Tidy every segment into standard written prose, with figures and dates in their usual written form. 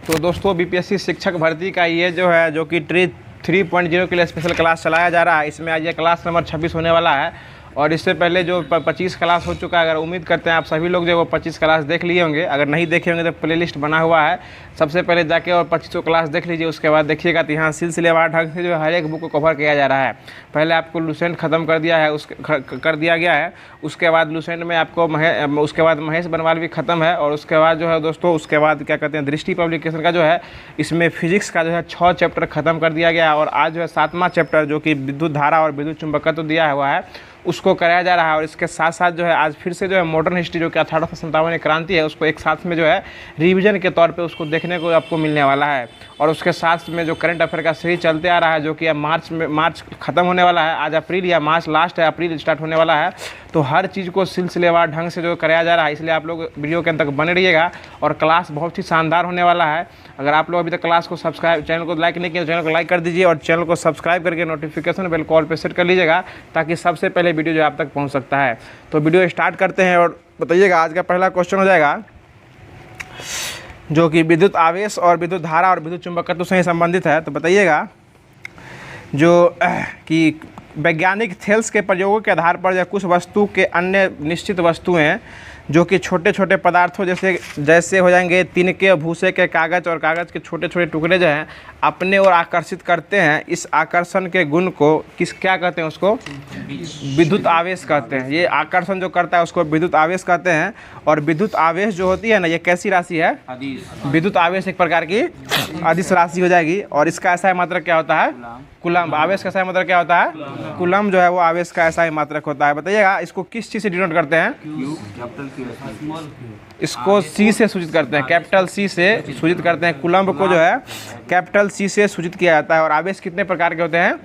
तो दोस्तों बीपीएससी शिक्षक भर्ती का ये जो है जो कि 3.0 के लिए स्पेशल क्लास चलाया जा रहा है। इसमें आज ये क्लास नंबर 26 होने वाला है और इससे पहले जो 25 क्लास हो चुका है। अगर उम्मीद करते हैं आप सभी लोग जो वो 25 क्लास देख लिए होंगे। अगर नहीं देखे होंगे तो प्लेलिस्ट बना हुआ है, सबसे पहले जाके और 25 क्लास देख लीजिए। उसके बाद देखिएगा तो यहाँ सिलसिलेवार ढंग से जो हर एक बुक को कवर किया जा रहा है। पहले आपको लुसेंट ख़त्म कर दिया है, कर दिया गया है। उसके बाद लुसेंट में आपको उसके बाद महेश बनवाल भी ख़त्म है। और उसके बाद जो है दोस्तों उसके बाद क्या कहते हैं दृष्टि पब्लिकेशन का जो है इसमें फिजिक्स का जो है 6 चैप्टर ख़त्म कर दिया गया है। और आज जो है 7वां चैप्टर जो कि विद्युत धारा और विद्युत चुंबकत्व दिया हुआ है उसको कराया जा रहा है। और इसके साथ साथ जो है आज फिर से जो है मॉडर्न हिस्ट्री जो कि 1857 क्रांति है उसको एक साथ में जो है रिवीजन के तौर पे उसको देखने को आपको मिलने वाला है। और उसके साथ में जो करंट अफेयर का सीरीज चलते आ रहा है जो कि अब मार्च ख़त्म होने वाला है। आज अप्रैल या मार्च लास्ट है, अप्रैल स्टार्ट होने वाला है। तो हर चीज़ को सिलसिलेवार ढंग से जो कराया जा रहा है, इसलिए आप लोग वीडियो के अंत तक बने रहिएगा। और क्लास बहुत ही शानदार होने वाला है। अगर आप लोग अभी तक क्लास को सब्सक्राइब, चैनल को लाइक नहीं किया तो चैनल को लाइक कर दीजिए और चैनल को सब्सक्राइब करके नोटिफिकेशन बेल कॉल पे सेट कर लीजिएगा ताकि सबसे पहले वीडियो जो आप तक पहुंच सकता है। तो वीडियो स्टार्ट करते हैं और बताइएगा। आज का पहला क्वेश्चन हो जाएगा जो कि विद्युत आवेश और विद्युत धारा और विद्युत चुंबकत्व से संबंधित है। तो बताइएगा जो कि वैज्ञानिक थेल्स के प्रयोगों के आधार पर या कुछ वस्तु के अन्य निश्चित वस्तुएं जो कि छोटे छोटे पदार्थों जैसे हो जाएंगे तिनके, भूसे के, कागज़ और कागज़ के छोटे छोटे टुकड़े जो हैं अपने ओर आकर्षित करते हैं। इस आकर्षण के गुण को क्या कहते हैं? उसको विद्युत आवेश कहते हैं। ये आकर्षण जो करता है उसको विद्युत आवेश कहते हैं। और विद्युत आवेश जो होती है ना, ये कैसी राशि है? विद्युत आवेश एक प्रकार की अदिश राशि हो जाएगी। और इसका ऐसा मात्रक क्या होता है? कूलम्ब। आवेश का ऐसा मात्रक क्या होता है? कूलम्ब जो है वो आवेश का ऐसा ही मात्रक होता है। बताइएगा इसको किस चीज़ से डिनोट करते हैं? इसको सी से सूचित करते हैं, कैपिटल सी से सूचित करते हैं। कूलम्ब को जो है कैपिटल सी से सूचित किया जाता है। और आवेश कितने प्रकार के होते हैं?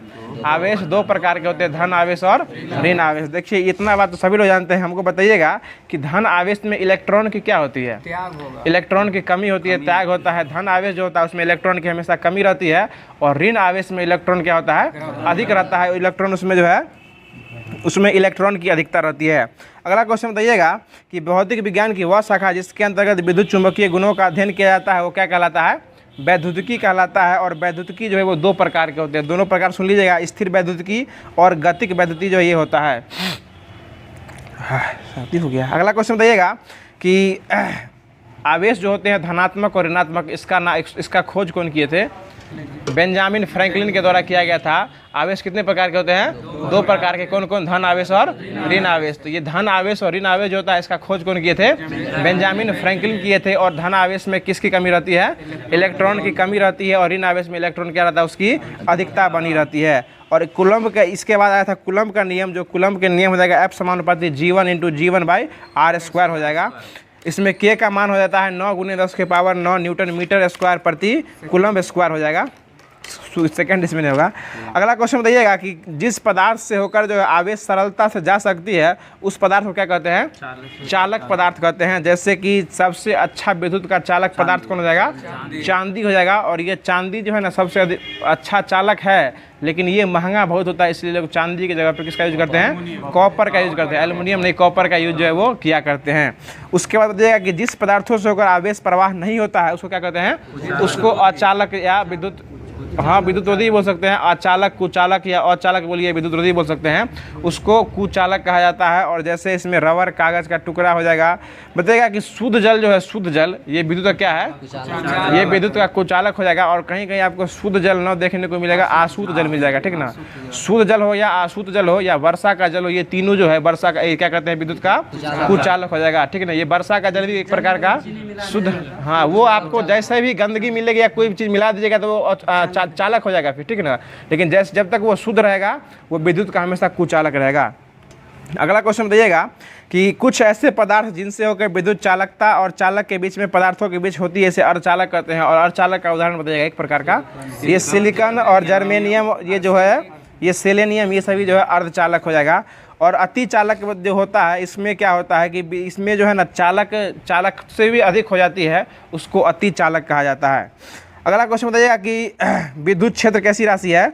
आवेश 2 प्रकार के होते हैं, धन आवेश और ऋण आवेश। देखिए इतना बात तो सभी लोग जानते हैं। हमको बताइएगा कि धन आवेश में इलेक्ट्रॉन की क्या होती है? इलेक्ट्रॉन की कमी होती है, त्याग होता है। धन आवेश जो होता है उसमें इलेक्ट्रॉन की हमेशा कमी रहती है। और ऋण आवेश में इलेक्ट्रॉन क्या होता है? अधिक रहता है। इलेक्ट्रॉन उसमें जो है उसमें इलेक्ट्रॉन की अधिकता रहती है। अगला क्वेश्चन बताइएगा कि भौतिक विज्ञान की वह शाखा जिसके अंतर्गत विद्युत चुंबकीय गुणों का अध्ययन किया जाता है वो क्या कहलाता है? वैद्युतिकी कहलाता है। और वैद्युतिकी जो है वो 2 प्रकार के होते हैं। दोनों प्रकार सुन लीजिएगा, स्थिर वैद्युतिकी और गतिक वैद्युतिकी जो ये होता है। हो गया। अगला क्वेश्चन बताइएगा कि आवेश जो होते हैं धनात्मक और ऋणात्मक, इसका खोज कौन किए थे? बेंजामिन फ्रैंकलिन के द्वारा किया गया था। आवेश कितने प्रकार के होते हैं? 2 प्रकार के। कौन कौन? धन आवेश और ऋण आवेश। तो ये धन आवेश और ऋण आवेश जो होता है इसका खोज कौन किए थे? बेंजामिन फ्रैंकलिन किए थे। और धन आवेश में किसकी कमी रहती है? इलेक्ट्रॉन की कमी रहती है। और ऋण आवेश में इलेक्ट्रॉन क्या रहता है? उसकी अधिकता बनी रहती है। और कूलम्ब का इसके बाद आया था कूलम्ब का नियम। जो कूलम्ब के नियम हो जाएगा F समानुपाती G1 × G1/R² हो जाएगा। इसमें K का मान हो जाता है 9 × 10⁻⁹ न्यूटन मीटर स्क्वायर प्रति कूलम्ब स्क्वायर हो जाएगा। सेकंड इसमें नहीं होगा। अगला क्वेश्चन बताइएगा कि जिस पदार्थ से होकर जो आवेश सरलता से जा सकती है उस पदार्थ को क्या कहते हैं? चालक पदार्थ कहते हैं। जैसे कि सबसे अच्छा विद्युत का चालक पदार्थ कौन हो जाएगा? चांदी हो जाएगा। और ये चांदी जो है ना सबसे अच्छा चालक है, लेकिन ये महंगा बहुत होता है, इसलिए लोग चांदी की जगह पर किसका यूज करते हैं? कॉपर का यूज करते हैं। एल्युमिनियम नहीं, कॉपर का यूज जो है वो किया करते हैं। उसके बाद बताइएगा कि जिस पदार्थों से होकर आवेश प्रवाह नहीं होता है उसको क्या कहते हैं? उसको अचालक या विद्युत, हाँ विद्युतरोधी बोल सकते हैं। अचालक, कुचालक या अचालक बोलिए, विद्युतरोधी बोल सकते हैं। उसको कुचालक कहा जाता है। और जैसे इसमें रबर, कागज का टुकड़ा हो जाएगा। बताइएगा कि शुद्ध जल जो है, शुद्ध जल ये विद्युत का क्या है? ये विद्युत का कुचालक हो जाएगा। और कहीं कहीं आपको शुद्ध जल न देखने को मिलेगा, अशुद्ध जल मिल जाएगा, ठीक ना। शुद्ध जल हो या अशुद्ध जल हो या वर्षा का जल हो, ये तीनों जो है वर्षा का क्या कहते हैं? विद्युत का कुचालक हो जाएगा, ठीक ना। ये वर्षा का जल भी एक प्रकार का शुद्ध, हाँ वो आपको जैसे भी गंदगी मिलेगी या कोई चीज़ मिला दीजिएगा तो वो चालक हो जाएगा फिर, ठीक ना। लेकिन जब तक वो शुद्ध रहेगा वो विद्युत का हमेशा कुचालक रहेगा। अगला क्वेश्चन बताइएगा कि कुछ ऐसे पदार्थ जिनसे होकर विद्युत चालकता और चालक के बीच में पदार्थों के बीच होती है इसे अर्धचालक कहते हैं। और अर्धचालक का उदाहरण बताइएगा एक प्रकार का। ये सिलिकॉन और जर्मेनियम, ये जो है ये सेलेनियम, ये सभी जो है अर्धचालक हो जाएगा। और अति चालक जो होता है इसमें क्या होता है कि इसमें जो है ना चालक से भी अधिक हो जाती है, उसको अति चालक कहा जाता है। अगला क्वेश्चन बताइएगा कि विद्युत क्षेत्र कैसी राशि है?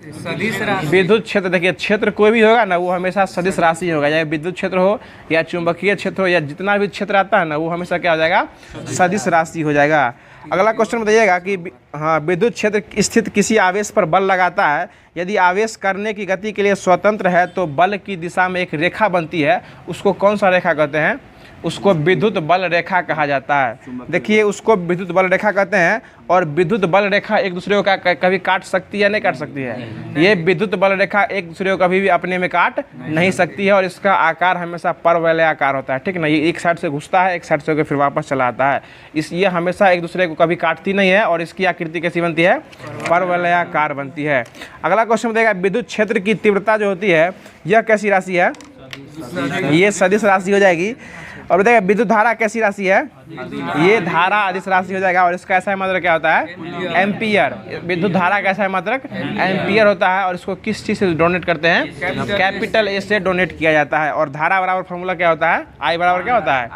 सदिश राशि। विद्युत क्षेत्र, देखिए क्षेत्र कोई भी होगा ना वो हमेशा सदिश राशि होगा, चाहे विद्युत क्षेत्र हो या चुंबकीय क्षेत्र हो या जितना भी क्षेत्र आता है ना वो हमेशा क्या हो जाएगा? सदिश राशि हो जाएगा। अगला क्वेश्चन बताइएगा कि हाँ, विद्युत क्षेत्र स्थित किसी आवेश पर बल लगाता है, यदि आवेश करने की गति के लिए स्वतंत्र है तो बल की दिशा में एक रेखा बनती है, उसको कौन सा रेखा कहते हैं? उसको विद्युत बल रेखा कहा जाता है। देखिए, उसको विद्युत बल रेखा कहते हैं। और विद्युत बल रेखा एक दूसरे को कभी काट सकती है या नहीं काट सकती है? ये विद्युत बल रेखा एक दूसरे को कभी भी अपने में काट नहीं सकती है और इसका आकार हमेशा परवलय आकार होता है, ठीक ना। ये एक साइड से घुसता है, एक साइड से होकर फिर वापस चला आता है। ये हमेशा एक दूसरे को कभी काटती नहीं है और इसकी आकृति कैसी बनती है? परवलयाकार बनती है। अगला क्वेश्चन बताएगा, विद्युत क्षेत्र की तीव्रता जो होती है यह कैसी राशि है? ये सदिश राशि हो जाएगी। और बताइए, विद्युत धारा कैसी राशि है? ये धारा अदिश राशि हो जाएगा। और इसका ऐसा मात्रक क्या होता है? एम्पियर। विद्युत धारा का ऐसा मात्रक एम्पियर होता है। और इसको किस चीज़ से डोनेट करते हैं? कैपिटल ए से डोनेट किया जाता है। और धारा बराबर फॉर्मूला क्या होता है? आई बराबर क्या होता है?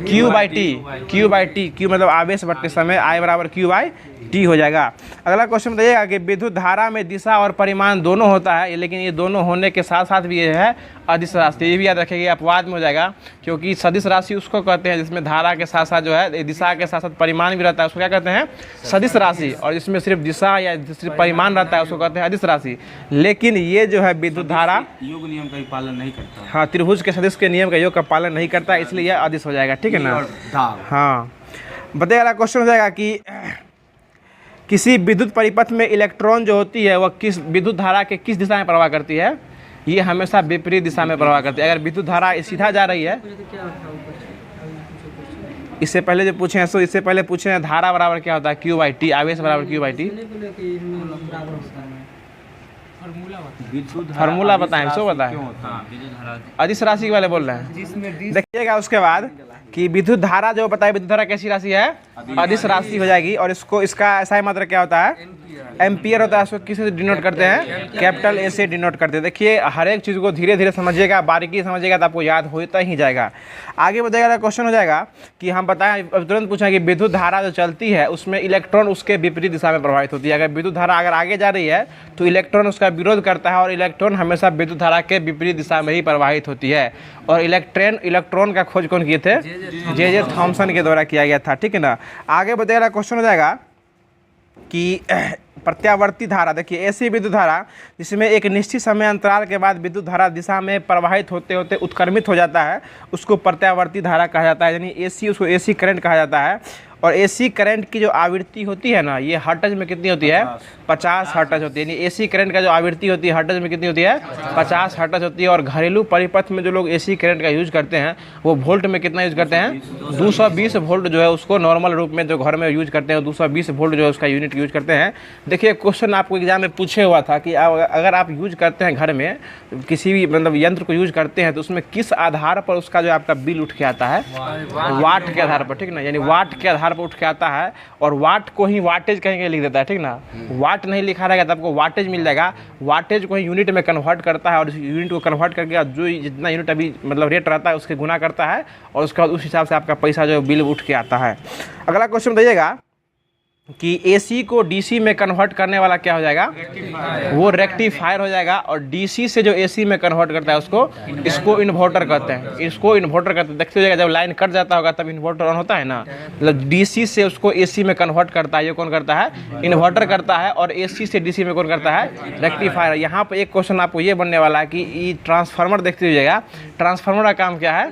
Q by T. Q by T, Q मतलब आवेश बढ़ते समय, आई बराबर क्यू बाई टी हो जाएगा। अगला क्वेश्चन बताइएगा कि विद्युत धारा में दिशा और परिमाण दोनों होता है, लेकिन ये दोनों होने के साथ साथ भी ये है अदिश राशि। ये भी याद रखिएगा, अपवाद में हो जाएगा, क्योंकि सदिश राशि उसको कहते हैं जिसमें धारा के साथ साथ जो है दिशा के साथ साथ परिमाण भी रहता है, उसको क्या कहते हैं? सदिश राशि। और जिसमें सिर्फ दिशा या सिर्फ परिमाण रहता है उसको कहते हैं अदिश राशि। लेकिन ये जो है विद्युत धारा योग नियम का पालन नहीं करता। हाँ, त्रिभुज के सदिश के नियम का योग का पालन नहीं करता, इसलिए यह अदिश हो जाएगा, ठीक है ना। हाँ, बताइए, अगला क्वेश्चन हो जाएगा कि किसी विद्युत परिपथ में इलेक्ट्रॉन जो होती है वह किस विद्युत धारा के किस दिशा में प्रवाह करती है? ये हमेशा विपरीत दिशा में प्रवाह करती है। अगर विद्युत धारा सीधा जा रही है, इससे पहले जो पूछे हैं, सो इससे पहले पूछे हैं धारा बराबर क्या होता है? Q by T. आवेश बराबर क्यू बाई टी। फार्मूला बताएं, सो बताएं। अदिश राशि वाले बोल रहे हैं। देखिएगा उसके बाद कि विद्युत धारा जो बताए, विद्युत धारा कैसी राशि है? अदिश राशि हो जाएगी। और इसका ऐसा मात्रा क्या होता है? एम्पियर होता है। उसको किससे डिनोट करते हैं? कैपिटल ए से डिनोट करते हैं। देखिए, हर एक चीज़ को धीरे धीरे समझिएगा, बारीकी समझिएगा तो आपको याद होता ही जाएगा। आगे बताएगा, क्वेश्चन हो जाएगा कि हम बताएं, तुरंत पूछें कि विद्युत धारा जो चलती है उसमें इलेक्ट्रॉन उसके विपरीत दिशा में प्रभावित होती है। अगर विद्युत धारा अगर आगे जा रही है तो इलेक्ट्रॉन उसका विरोध करता है, और इलेक्ट्रॉन हमेशा विद्युत धारा के विपरीत दिशा में ही प्रवाहित होती है। और इलेक्ट्रॉन का खोज कौन किए थे? जे थॉमसन के द्वारा किया गया था, ठीक है ना। आगे बताइएगा, क्वेश्चन हो जाएगा कि प्रत्यावर्ती धारा। देखिए, ऐसी विद्युत धारा जिसमें एक निश्चित समय अंतराल के बाद विद्युत धारा दिशा में प्रवाहित होते होते उत्क्रमित हो जाता है, उसको प्रत्यावर्ती धारा कहा जाता है। यानी एसी, उसको एसी करंट कहा जाता है। और एसी करंट की जो आवृत्ति होती है ना, ये हर्ट्ज में कितनी होती है? 50 हर्ट्ज होती है। यानी एसी करंट का जो आवृत्ति होती है हर्ट्ज में कितनी होती है? 50 हर्ट्ज होती है। और घरेलू परिपथ में जो लोग एसी करंट का यूज करते हैं वो वोल्ट में कितना यूज करते हैं? 220 वोल्ट जो है उसको नॉर्मल रूप में जो घर में यूज करते हैं 220 वोल्ट जो है उसका यूनिट यूज करते हैं। देखिए, क्वेश्चन आपको एग्जाम में पूछे हुआ था कि अगर आप यूज करते हैं घर में किसी भी मतलब यंत्र को यूज करते हैं तो उसमें किस आधार पर उसका जो आपका बिल उठ के आता है? वाट के आधार पर, ठीक ना। यानी वाट के आधार पर उठ के आता है। और वाट को ही वाटेज कहीं के लिख देता है, ठीक ना। वाट नहीं लिखा रहेगा तो आपको वाटेज मिल जाएगा। वाटेज को ही यूनिट में कन्वर्ट करता है और यूनिट को कन्वर्ट करके जो जितना यूनिट अभी मतलब रेट रहता है उसके गुना करता है, और उसके बाद उस हिसाब से आपका पैसा जो बिल उठ के आता है। अगला क्वेश्चन बताइएगा कि एसी को डीसी में कन्वर्ट करने वाला क्या हो जाएगा? वो रेक्टिफायर हो जाएगा। और डीसी से जो एसी में कन्वर्ट करता है उसको इसको इन्वर्टर कहते हैं। इसको इन्वर्टर कहते हैं। देखते हो जब लाइन कट जाता होगा तब इन्वर्टर ऑन होता है ना, मतलब डीसी से उसको एसी में कन्वर्ट करता है। ये कौन करता है? इन्वर्टर करता है। और एसी से डीसी में कौन करता है? रेक्टिफायर। यहाँ पर एक क्वेश्चन आपको ये बनने वाला है कि ये ट्रांसफार्मर देखते हुएगा, ट्रांसफार्मर का काम क्या है?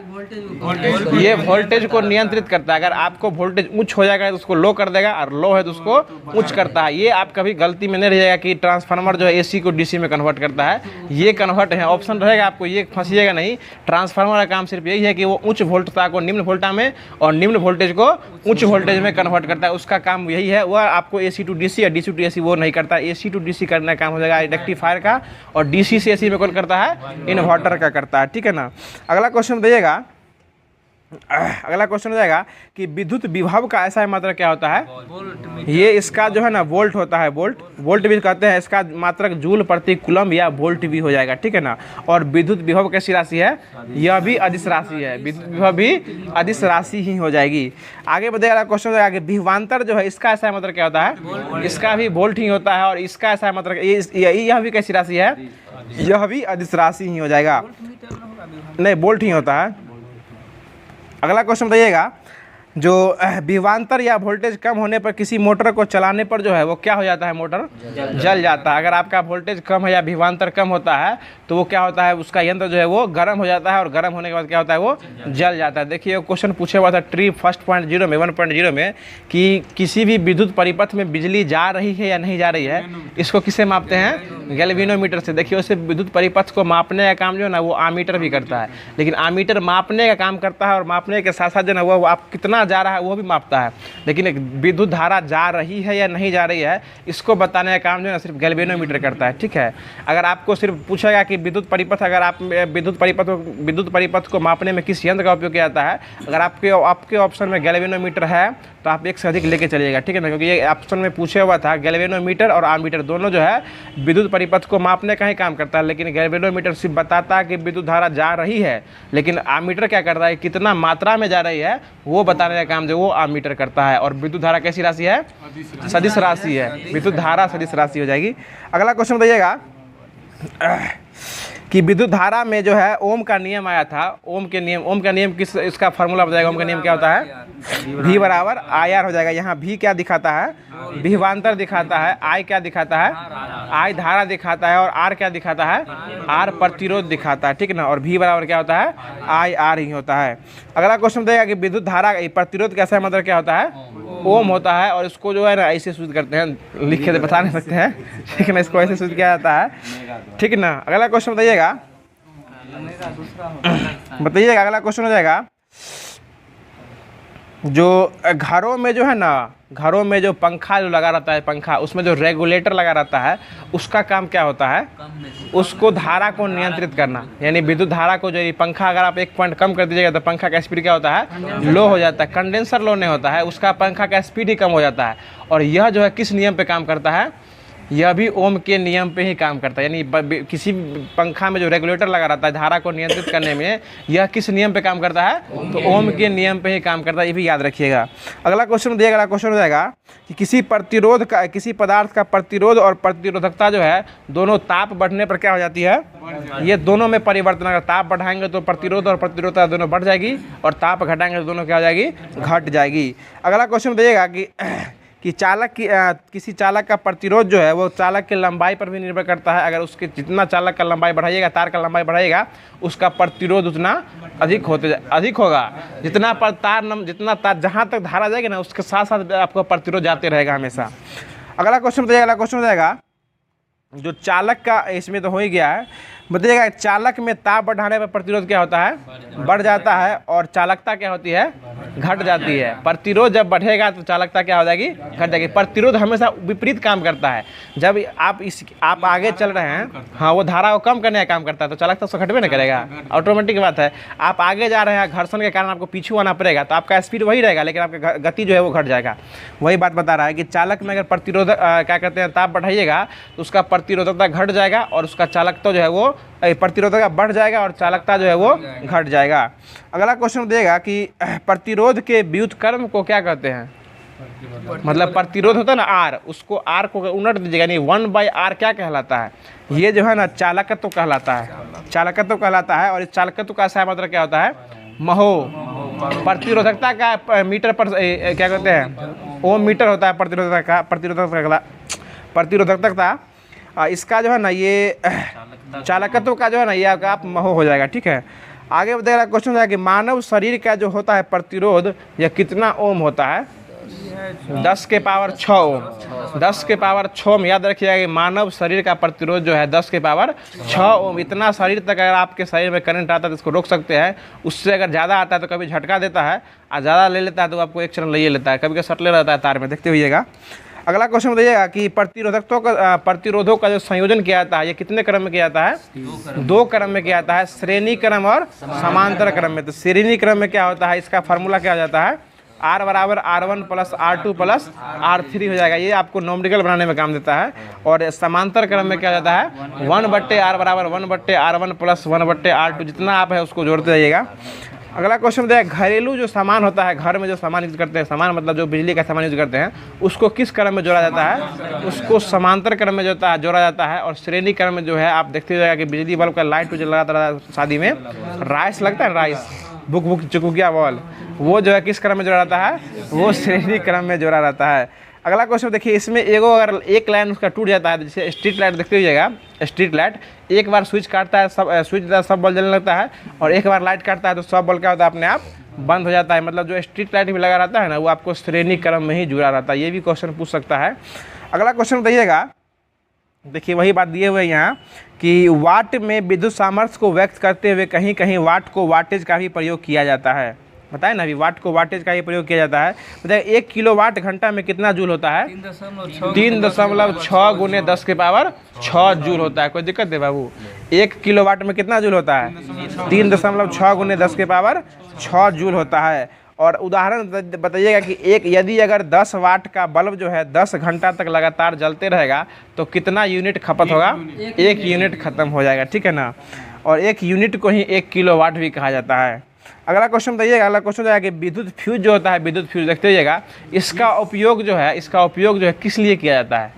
ये वोल्टेज को नियंत्रित करता है। अगर आपको वोल्टेज उच्च हो जाएगा तो उसको लो कर देगा, और लो है तो उसको उच्च करता है। ये आप कभी गलती में नहीं रह जाएगा कि ट्रांसफार्मर जो है एसी को डीसी में कन्वर्ट करता है। ये कन्वर्ट है, ऑप्शन रहेगा, आपको ये फंसिएगा नहीं। ट्रांसफार्मर का काम सिर्फ यही है कि वो उच्च वोल्टता को निम्न वोल्टा में और निम्न वोल्टेज को उच्च वोल्टेज में कन्वर्ट करता है। उसका काम यही है। वह आपको एसी टू डीसी या डीसी टू एसी वो नहीं करता। एसी टू डीसी करने का काम हो जाएगा रेक्टिफायर का, और डीसी से एसी में कौन करता है? इन्वर्टर का करता है, ठीक है ना। अगला क्वेश्चन बताइएगा, अगला क्वेश्चन हो जाएगा कि विद्युत विभव का ऐसा मात्रा क्या होता है? ये इसका जो है ना वोल्ट होता है। वोल्ट भी कहते हैं। इसका मात्रक जूल प्रति कूलम या वोल्ट भी हो जाएगा, ठीक है ना। और विद्युत विभव कैसी राशि है? यह भी अदिश राशि है। विद्युत विभव भी अदिश राशि ही हो जाएगी। आगे बताइएगा, क्वेश्चन हो जाएगा कि विभवांतर जो है इसका ऐसा मात्रा क्या होता है? इसका भी वोल्ट ही होता है। और इसका ऐसा मात्रा यह भी कैसी राशि है? यह भी अदिश राशि ही हो जाएगा। नहीं, वोल्ट ही होता है। अगला क्वेश्चन बताइएगा जो विभवांतर या वोल्टेज कम होने पर किसी मोटर को चलाने पर जो है वो क्या हो जाता है, मोटर जल जाता है। अगर आपका वोल्टेज कम है या विभवांतर कम होता है तो वो क्या होता है, उसका यंत्र जो है वो गर्म हो जाता है और गर्म होने के बाद क्या होता है, वो जल जाता है। देखिए क्वेश्चन पूछा हुआ था ट्री फर्स्ट 1.0 में 1.0 में कि किसी भी विद्युत परिपथ में बिजली जा रही है या नहीं जा रही है, इसको किससे मापते हैं, गैल्वेनोमीटर से। देखिए उसे विद्युत परिपथ को मापने का काम जो है ना वो आमीटर भी करता है, लेकिन आमीटर मापने का काम करता है और मापने के साथ साथ जो है ना वो आप कितना जा रहा है वो भी मापता है, लेकिन एक विद्युत धारा जा रही है या नहीं जा रही है इसको बताने का काम जो है सिर्फ गैल्वेनोमीटर करता है। ठीक है, अगर आपको सिर्फ पूछेगा कि विद्युत परिपथ, अगर आप विद्युत परिपथ को मापने में किस यंत्र का उपयोग किया जाता है, अगर आपके ऑप्शन में गैल्वेनोमीटर है तो आप एक से अधिक लेके चलिएगा। ठीक है ना, क्योंकि ये ऑप्शन में पूछे हुआ था गैल्वेनोमीटर और आमीटर दोनों जो है विद्युत परिपथ को मापने का ही काम करता है, लेकिन गैल्वेनोमीटर सिर्फ बताता है कि विद्युत धारा जा रही है, लेकिन आमीटर क्या करता है, कितना मात्रा में जा रही है वो बताने का काम जो वो आमीटर करता है। और विद्युत धारा कैसी राशि है, सदिश राशि है, विद्युत धारा सदिश राशि हो जाएगी। अगला क्वेश्चन बताइएगा कि विद्युत धारा में जो है ओम का नियम आया था, ओम का नियम किस, इसका फार्मूला बताएगा। ओम का नियम क्या होता है, V बराबर IR हो जाएगा। यहाँ V क्या दिखाता है, विभवांतर दिखाता है, I क्या दिखाता है, I धारा दिखाता है, और R क्या दिखाता है, R प्रतिरोध दिखाता है। ठीक है ना, और V बराबर क्या होता है, IR ही होता है। अगला क्वेश्चन बताएगा कि विद्युत धारा प्रतिरोध कैसा मतलब क्या होता है, ओम होता है, और इसको जो है ना ऐसे सूचित करते हैं, लिख के बता नहीं सकते हैं, ठीक है ना, इसको ऐसे सूचित किया जाता है। ठीक है ना, अगला क्वेश्चन बताइएगा, अगला क्वेश्चन हो जाएगा जो घरों में जो है ना, घरों में जो पंखा जो लगा रहता है, पंखा उसमें जो रेगुलेटर लगा रहता है उसका काम क्या होता है, उसको धारा को नियंत्रित करना। यानी विद्युत धारा को जो पंखा अगर आप 1 पॉइंट कम कर दीजिएगा तो पंखा का स्पीड क्या होता है, लो हो जाता है। कंडेंसर लो नहीं होता है, उसका पंखा का स्पीड ही कम हो जाता है। और यह जो है किस नियम पे काम करता है, यह भी ओम के नियम पे ही काम करता है। यानी किसी पंखा में जो रेगुलेटर लगा रहता है धारा को नियंत्रित करने में, यह किस नियम पे काम करता है, तो ओम के नियम पे ही काम करता है, ये भी याद रखिएगा। अगला क्वेश्चन दिएगा, अगला क्वेश्चन हो जाएगा कि किसी पदार्थ का प्रतिरोध और प्रतिरोधकता जो है दोनों ताप बढ़ने पर क्या हो जाती है, ये दोनों में परिवर्तन। अगर ताप बढ़ाएंगे तो प्रतिरोध और प्रतिरोधकता दोनों बढ़ जाएगी, और ताप घटाएंगे तो दोनों क्या हो जाएगी, घट जाएगी। अगला क्वेश्चन दिएगा कि किसी चालक का प्रतिरोध जो है वो चालक की लंबाई पर भी निर्भर करता है। अगर उसके जितना चालक का लंबाई बढ़ाइएगा, तार का लंबाई बढ़ाइएगा, उसका प्रतिरोध उतना अधिक होगा। जितना तार जहाँ तक धारा जाएगी ना उसके साथ साथ आपको प्रतिरोध जाते रहेगा हमेशा। अगला क्वेश्चन हो जाएगा जो चालक का, इसमें तो हो ही गया है, बताइएगा चालक में ताप बढ़ाने पर प्रतिरोध क्या होता है, बढ़ जाता है, और चालकता क्या होती है, घट जाती है। प्रतिरोध जब बढ़ेगा तो चालकता क्या हो जाएगी, घट जाएगी। प्रतिरोध हमेशा विपरीत काम करता है। जब आप आगे चल रहे हैं, हाँ, वो धारा को कम करने का काम करता है तो चालकता उसको घटबे नहीं करेगा, ऑटोमेटिक बात है। आप आगे जा रहे हैं, घर्षण के कारण आपको पीछे आना पड़ेगा तो आपका स्पीड वही रहेगा, लेकिन आपका गति जो है वो घट जाएगा। वही बात बता रहा है कि चालक में अगर प्रतिरोध क्या कहते हैं, ताप बढ़ाइएगा तो उसका प्रतिरोधकता घट जाएगा, और उसका चालकता जो है वो प्रतिरोधकता बढ़ जाएगा, और चालकता जो है वो घट जाएगा। अगला क्वेश्चन देगा कि प्रतिरोध के व्युत्क्रम को क्या कहते हैं, मतलब प्रतिरोध होता है ना आर, उसको आर को उलट दीजिएगा, यानी 1/r क्या कहलाता है, ये जो है ना चालकत्व कहलाता है। और इस चालकत्व का सही मतलब क्या होता है, महो। प्रतिरोधकता का मीटर पर क्या कहते हैं, ओम मीटर होता है प्रतिरोधकता। इसका जो है ना ये चालकत्व का जो है ना ये आप महो हो जाएगा। ठीक है, आगे बताएगा क्वेश्चन हो जाएगा कि मानव शरीर का जो होता है प्रतिरोध यह कितना ओम होता है, 10 के पावर 6 ओम। 10 के पावर 6 ओम याद रखिएगा कि मानव शरीर का प्रतिरोध जो है 10 के पावर 6 ओम। इतना शरीर तक अगर आपके शरीर में करंट आता है तो इसको रोक सकते हैं। उससे अगर ज़्यादा आता है तो कभी झटका देता है, और ज़्यादा ले लेता है तो आपको एक चरण ले लेता है, कभी सटले रहता है तार में, देखते हुईएगा। अगला क्वेश्चन बताइएगा कि प्रतिरोधों का जो संयोजन किया जाता है ये कितने क्रम में किया जाता है, 2 क्रम में किया जाता है, श्रेणी क्रम और समांतर क्रम में। तो श्रेणी क्रम में क्या होता है, इसका फार्मूला क्या हो जाता है, R बराबर R1 plus R2 plus R3 हो जाएगा। ये आपको नॉमिकल बनाने में काम देता है। और समांतर क्रम में क्या हो जाता है, 1/r बराबर 1/r1 प्लस 1/r2, जितना आप है उसको जोड़ते जाइएगा। अगला क्वेश्चन है घरेलू जो सामान होता है, घर में जो सामान यूज करते हैं, सामान मतलब जो बिजली का सामान यूज करते हैं, उसको किस क्रम में जोड़ा जाता है, उसको समांतर क्रम में जोड़ा जाता है। और श्रेणी क्रम में जो है आप देखते जाएगा कि बिजली बल्ब का लाइट जो लगाता है शादी में, राइस लगता है, राइस बुक चुकुकिया बॉल, वो जो है किस क्रम में जुड़ा रहता है, वो श्रेणी क्रम में जुड़ा रहता है। अगला क्वेश्चन देखिए, इसमें एगो अगर एक लाइन उसका टूट जाता है, जैसे स्ट्रीट लाइट देखते हुईएगा, स्ट्रीट लाइट एक बार स्विच काटता है, सब स्विच देता है, सब बल्ब जलने लगता है, और एक बार लाइट काटता है तो सब बल्ब क्या होता है, अपने आप बंद हो जाता है। मतलब जो स्ट्रीट लाइट भी लगा रहता है ना, वो आपको श्रेणी क्रम में ही जुड़ा रहता है। ये भी क्वेश्चन पूछ सकता है। अगला क्वेश्चन बताइएगा, देखिए वही बात दिए हुए यहाँ कि वाट में विद्युत सामर्थ्य को व्यक्त करते हुए कहीं कहीं वाट को वाटेज का भी प्रयोग किया जाता है। बताए ना, अभी वाट को वाटेज का ही प्रयोग किया जाता है। बताइए 1 किलोवाट घंटा में कितना जूल होता है? 3.6 गुने 10 के पावर 6 जूल होता है। कोई दिक्कत है बाबू? 1 किलोवाट में कितना जूल होता है? 3.6 गुने 10 के पावर 6 जूल होता है। और उदाहरण बताइएगा कि यदि अगर 10 वाट का बल्ब जो है 10 घंटा तक लगातार जलते रहेगा तो कितना यूनिट खपत होगा? 1 यूनिट खत्म हो जाएगा, ठीक है ना। और 1 यूनिट को ही 1 किलोवाट भी कहा जाता है। अगला क्वेश्चन बताइएगा, अगला क्वेश्चन जाएगा कि विद्युत फ्यूज जो होता है, विद्युत फ्यूज देखते रहिएगा, इसका उपयोग जो है किस लिए किया जाता है?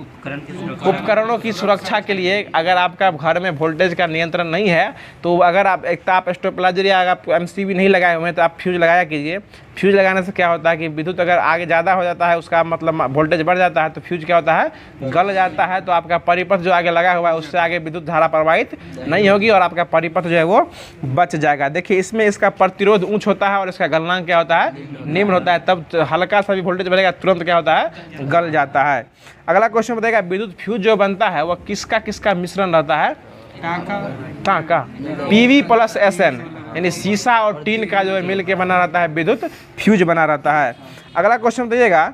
उपकरणों की सुरक्षा के लिए। अगर आपका घर में वोल्टेज का नियंत्रण नहीं है तो अगर आप आप स्टेबलाइजर या आप MCB नहीं लगाए हुए हैं तो आप फ्यूज लगाया कीजिए। फ्यूज लगाने से क्या होता है कि विद्युत अगर आगे ज़्यादा हो जाता है, उसका मतलब वोल्टेज बढ़ जाता है, तो फ्यूज क्या होता है, गल जाता है। तो आपका परिपथ जो आगे लगा हुआ है उससे आगे विद्युत धारा प्रवाहित नहीं होगी और आपका परिपथ जो है वो बच जाएगा। देखिए इसमें इसका प्रतिरोध उच्च होता है और इसका गलनांक क्या होता है, निम्न होता है। तब हल्का सा भी वोल्टेज बढ़ेगा तुरंत क्या होता है, गल जाता है। अगला क्वेश्चन बताएगा, विद्युत फ्यूज जो बनता है वह किसका किसका मिश्रण रहता है? टाँका PV + SN, यानी शीशा और टीन का जो है मिल के बना रहता है विद्युत फ्यूज बना रहता है। अगला क्वेश्चन बताइएगा,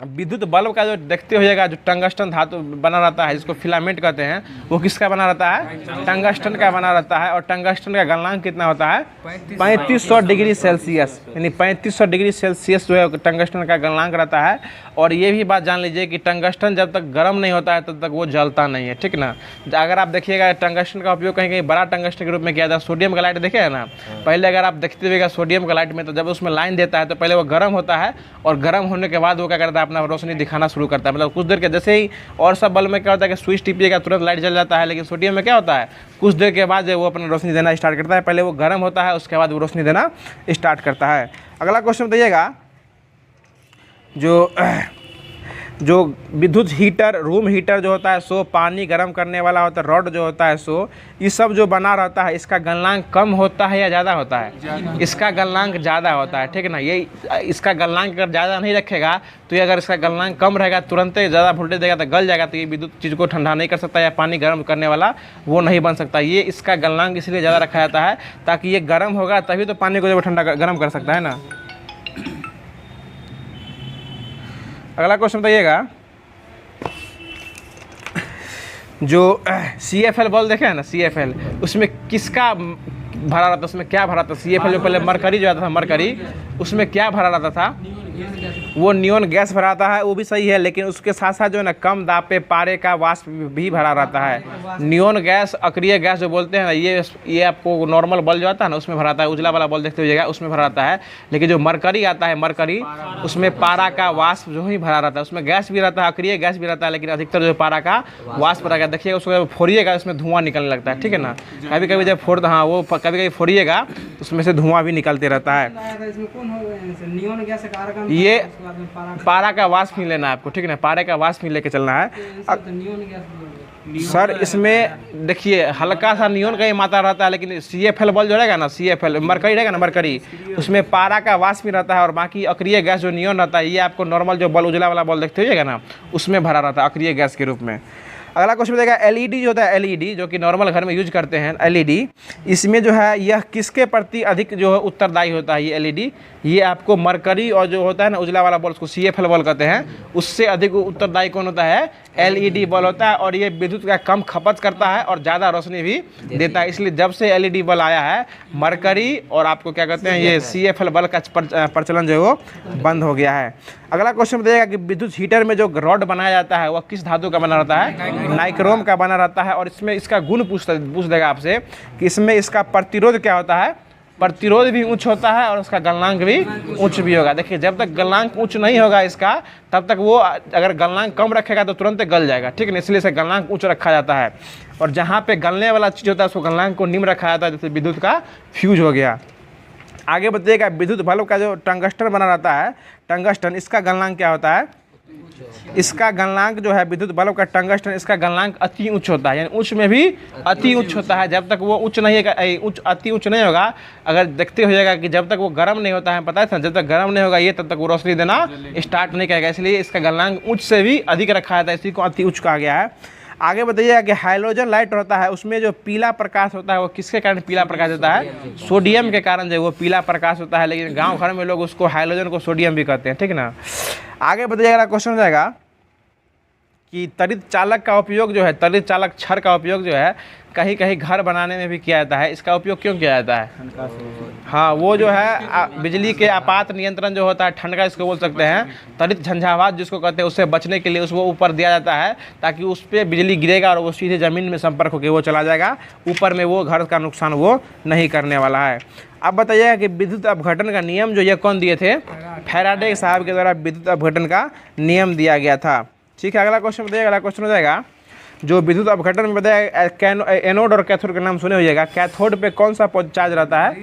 विद्युत बल्ब का जो देखते होइएगा, जो टंगस्टन धातु बना रहता है जिसको फिलामेंट कहते हैं, वो किसका बना रहता है? टंगस्टन का बना रहता है। और टंगस्टन का गलनांक कितना होता है? 3500 डिग्री सेल्सियस, यानी 3500 डिग्री सेल्सियस जो है टंगस्टन का गलनांक रहता है। और ये भी बात जान लीजिए कि टंगस्टन जब तक गर्म नहीं होता है तब तक वो जलता नहीं है, ठीक ना। अगर आप देखिएगा टंगस्टन का उपयोग कहीं कहीं बड़ा टंगस्टन के रूप में किया जाता है। सोडियम का लाइट देखे है ना, पहले अगर आप देखते हुएगा सोडियम का लाइट में, तो जब उसमें लाइन देता है तो पहले वो गर्म होता है और गर्म होने के बाद वो क्या करता है, अपना रोशनी दिखाना शुरू करता है। मतलब कुछ देर के जैसे ही, और सब बल्ब में क्या होता है कि स्विच टिपिएगा तुरंत लाइट जल जाता है, लेकिन सोडियम में क्या होता है, कुछ देर के बाद वो अपना रोशनी देना स्टार्ट करता है। पहले वो गर्म होता है, उसके बाद वो रोशनी देना स्टार्ट करता है। अगला क्वेश्चन बताइएगा, जो विद्युत हीटर, रूम हीटर जो होता है सो पानी गर्म करने वाला होता है, रॉड जो होता है सो, ये सब जो बना रहता है इसका गलनांक कम होता है या ज़्यादा होता है? इसका गलनांक ज़्यादा होता है, ठीक है ना। ये इसका गलनांक अगर ज़्यादा नहीं रखेगा तो ये, अगर इसका गलनांक कम रहेगा, तुरंत ज़्यादा वोल्टेज देगा तो गल जाएगा, तो ये विद्युत चीज़ को ठंडा नहीं कर सकता या पानी गर्म करने वाला वो नहीं बन सकता। ये इसका गलनांक इसलिए ज़्यादा रखा जाता है ताकि ये गर्म होगा तभी तो पानी को जब ठंडा गर्म कर सकता है ना। अगला क्वेश्चन बताइएगा, जो CFL बल्ब देखे हैं ना, CFL, उसमें किसका भरा रहता है, उसमें क्या भरा था? CFL जो पहले मरकरी जो आता था, मरकरी, उसमें क्या भरा रहता था? वो नियोन गैस भरा रहता है, वो भी सही है, लेकिन उसके साथ साथ जो है ना कम दाब पे पारे का वाष्प भी भरा रहता है। नियोन गैस, अक्रिय गैस जो बोलते हैं ना, ये आपको नॉर्मल बल्ब जो आता है ना उसमें भरा रहता है, उजला वाला बल्ब देखते हुए उसमें भरा रहता है। लेकिन जो मरकरी आता है, मरकरी, उसमें पारा का वाष्प जो ही भरा रहता है। उसमें गैस भी रहता है, अक्रिय गैस भी रहता है, लेकिन अधिकतर जो पारा का वाष्प रहेगा। देखिएगा उसको फोड़िएगा उसमें धुआं निकलने लगता है, ठीक है ना। कभी कभी जब वो कभी कभी फोड़िएगा उसमें से धुआं भी निकलते रहता है। ये पारा का वाष्प लेना है आपको, ठीक है ना, पारे का वाष्प लेके चलना है। सर इसमें देखिए हल्का सा नियोन का ही मात्रा रहता है, लेकिन CFL बल्ब जो रहेगा ना, CFL मरकरी रहेगा ना, मरकरी, उसमें पारा का वाष्प भी रहता है और बाकी अक्रिय गैस जो नियोन रहता है, ये आपको नॉर्मल जो बल्ब उजला वाला बल्ब देखते होइएगा ना, उसमें भरा रहता है अक्रिय गैस के रूप में। अगला क्वेश्चन बताएगा, LED जो होता है, LED जो कि नॉर्मल घर में यूज करते हैं, LED, इसमें जो है यह किसके प्रति अधिक जो है उत्तरदायी होता है? ये LED, ये आपको मरकरी और जो होता है ना उजला वाला बल्ब, उसको CFL बल्ब कहते हैं, उससे अधिक उत्तरदायी कौन होता है? LED बल्ब होता है। और ये विद्युत का कम खपत करता है और ज़्यादा रोशनी भी देता है। इसलिए जब से LED बल्ब आया है, मरकरी और आपको क्या कहते हैं, ये CFL बल्ब का प्रचलन जो है वो बंद हो गया है। अगला क्वेश्चन बताइएगा कि विद्युत हीटर में जो रॉड बनाया जाता है वह किस धातु का बना रहता है? नाइक्रोम का बना रहता है। और इसमें इसका गुण पूछ देगा आपसे कि इसमें इसका प्रतिरोध क्या होता है? प्रतिरोध भी उच्च होता है और उसका गलनांक भी उच्च भी होगा। देखिए जब तक गलनांक उच्च नहीं होगा इसका, तब तक वो, अगर गलनांक कम रखेगा तो तुरंत गल जाएगा, ठीक है ना। इसलिए इसे गलनांक उच्च रखा जाता है। और जहाँ पे गलने वाला चीज़ होता है उसको गलनांक को निम्न रखा जाता है, जैसे विद्युत का फ्यूज हो गया। आगे बताइएगा विद्युत बल्ब का जो टंगस्टन बना रहता है, टंगस्टन, इसका गलनांक क्या होता है? इसका गलनांक जो है विद्युत बल्ब का टंगस्टन, इसका गलनांक अति उच्च होता है, यानी उच्च में भी अति उच्च होता है। जब तक वो उच्च नहीं अति उच्च नहीं होगा, अगर देखते हो जाएगा कि जब तक वो गर्म नहीं होता है, पता है, जब तक गर्म नहीं होगा ये तब तक वो रोशनी देना स्टार्ट नहीं करेगा, इसलिए इसका गलनांक उच्च से भी अधिक रखा जाता है, इसी को अति उच्च कहा गया है। आगे बताइएगा कि हाइड्रोजन लाइट होता है, उसमें जो पीला प्रकाश होता है वो किसके कारण पीला प्रकाश होता है? सोडियम के कारण जो वो पीला प्रकाश होता है, लेकिन गांव घर में लोग उसको हाइड्रोजन को सोडियम भी कहते हैं, ठीक ना। आगे बताइएगा, क्वेश्चन हो जाएगा कि त्वरित चालक का उपयोग जो है, त्वरित चालक छड़ का उपयोग जो है कहीं कहीं घर बनाने में भी किया जाता है, इसका उपयोग क्यों किया जाता है? हाँ, वो जो है बिजली के आपात नियंत्रण जो होता है, ठंडका इसको बोल सकते हैं, त्वरित झंझावात जिसको कहते हैं, उससे बचने के लिए उसको ऊपर दिया जाता है ताकि उस पर बिजली गिरेगा और वो सीधे ज़मीन में संपर्क होकर वो चला जाएगा, ऊपर में वो घर का नुकसान वो नहीं करने वाला है। अब बताइएगा कि विद्युत अपघटन का नियम जो ये कौन दिए थे? फैराडे साहब के द्वारा विद्युत अपघटन का नियम दिया गया था। ठीक है, अगला क्वेश्चन बताइए। अगला क्वेश्चन हो जाएगा जो विद्युत अपघटन में बताया, एनोड और कैथोड का नाम सुने होइएगा। कैथोड पे कौन सा चार्ज रहता है?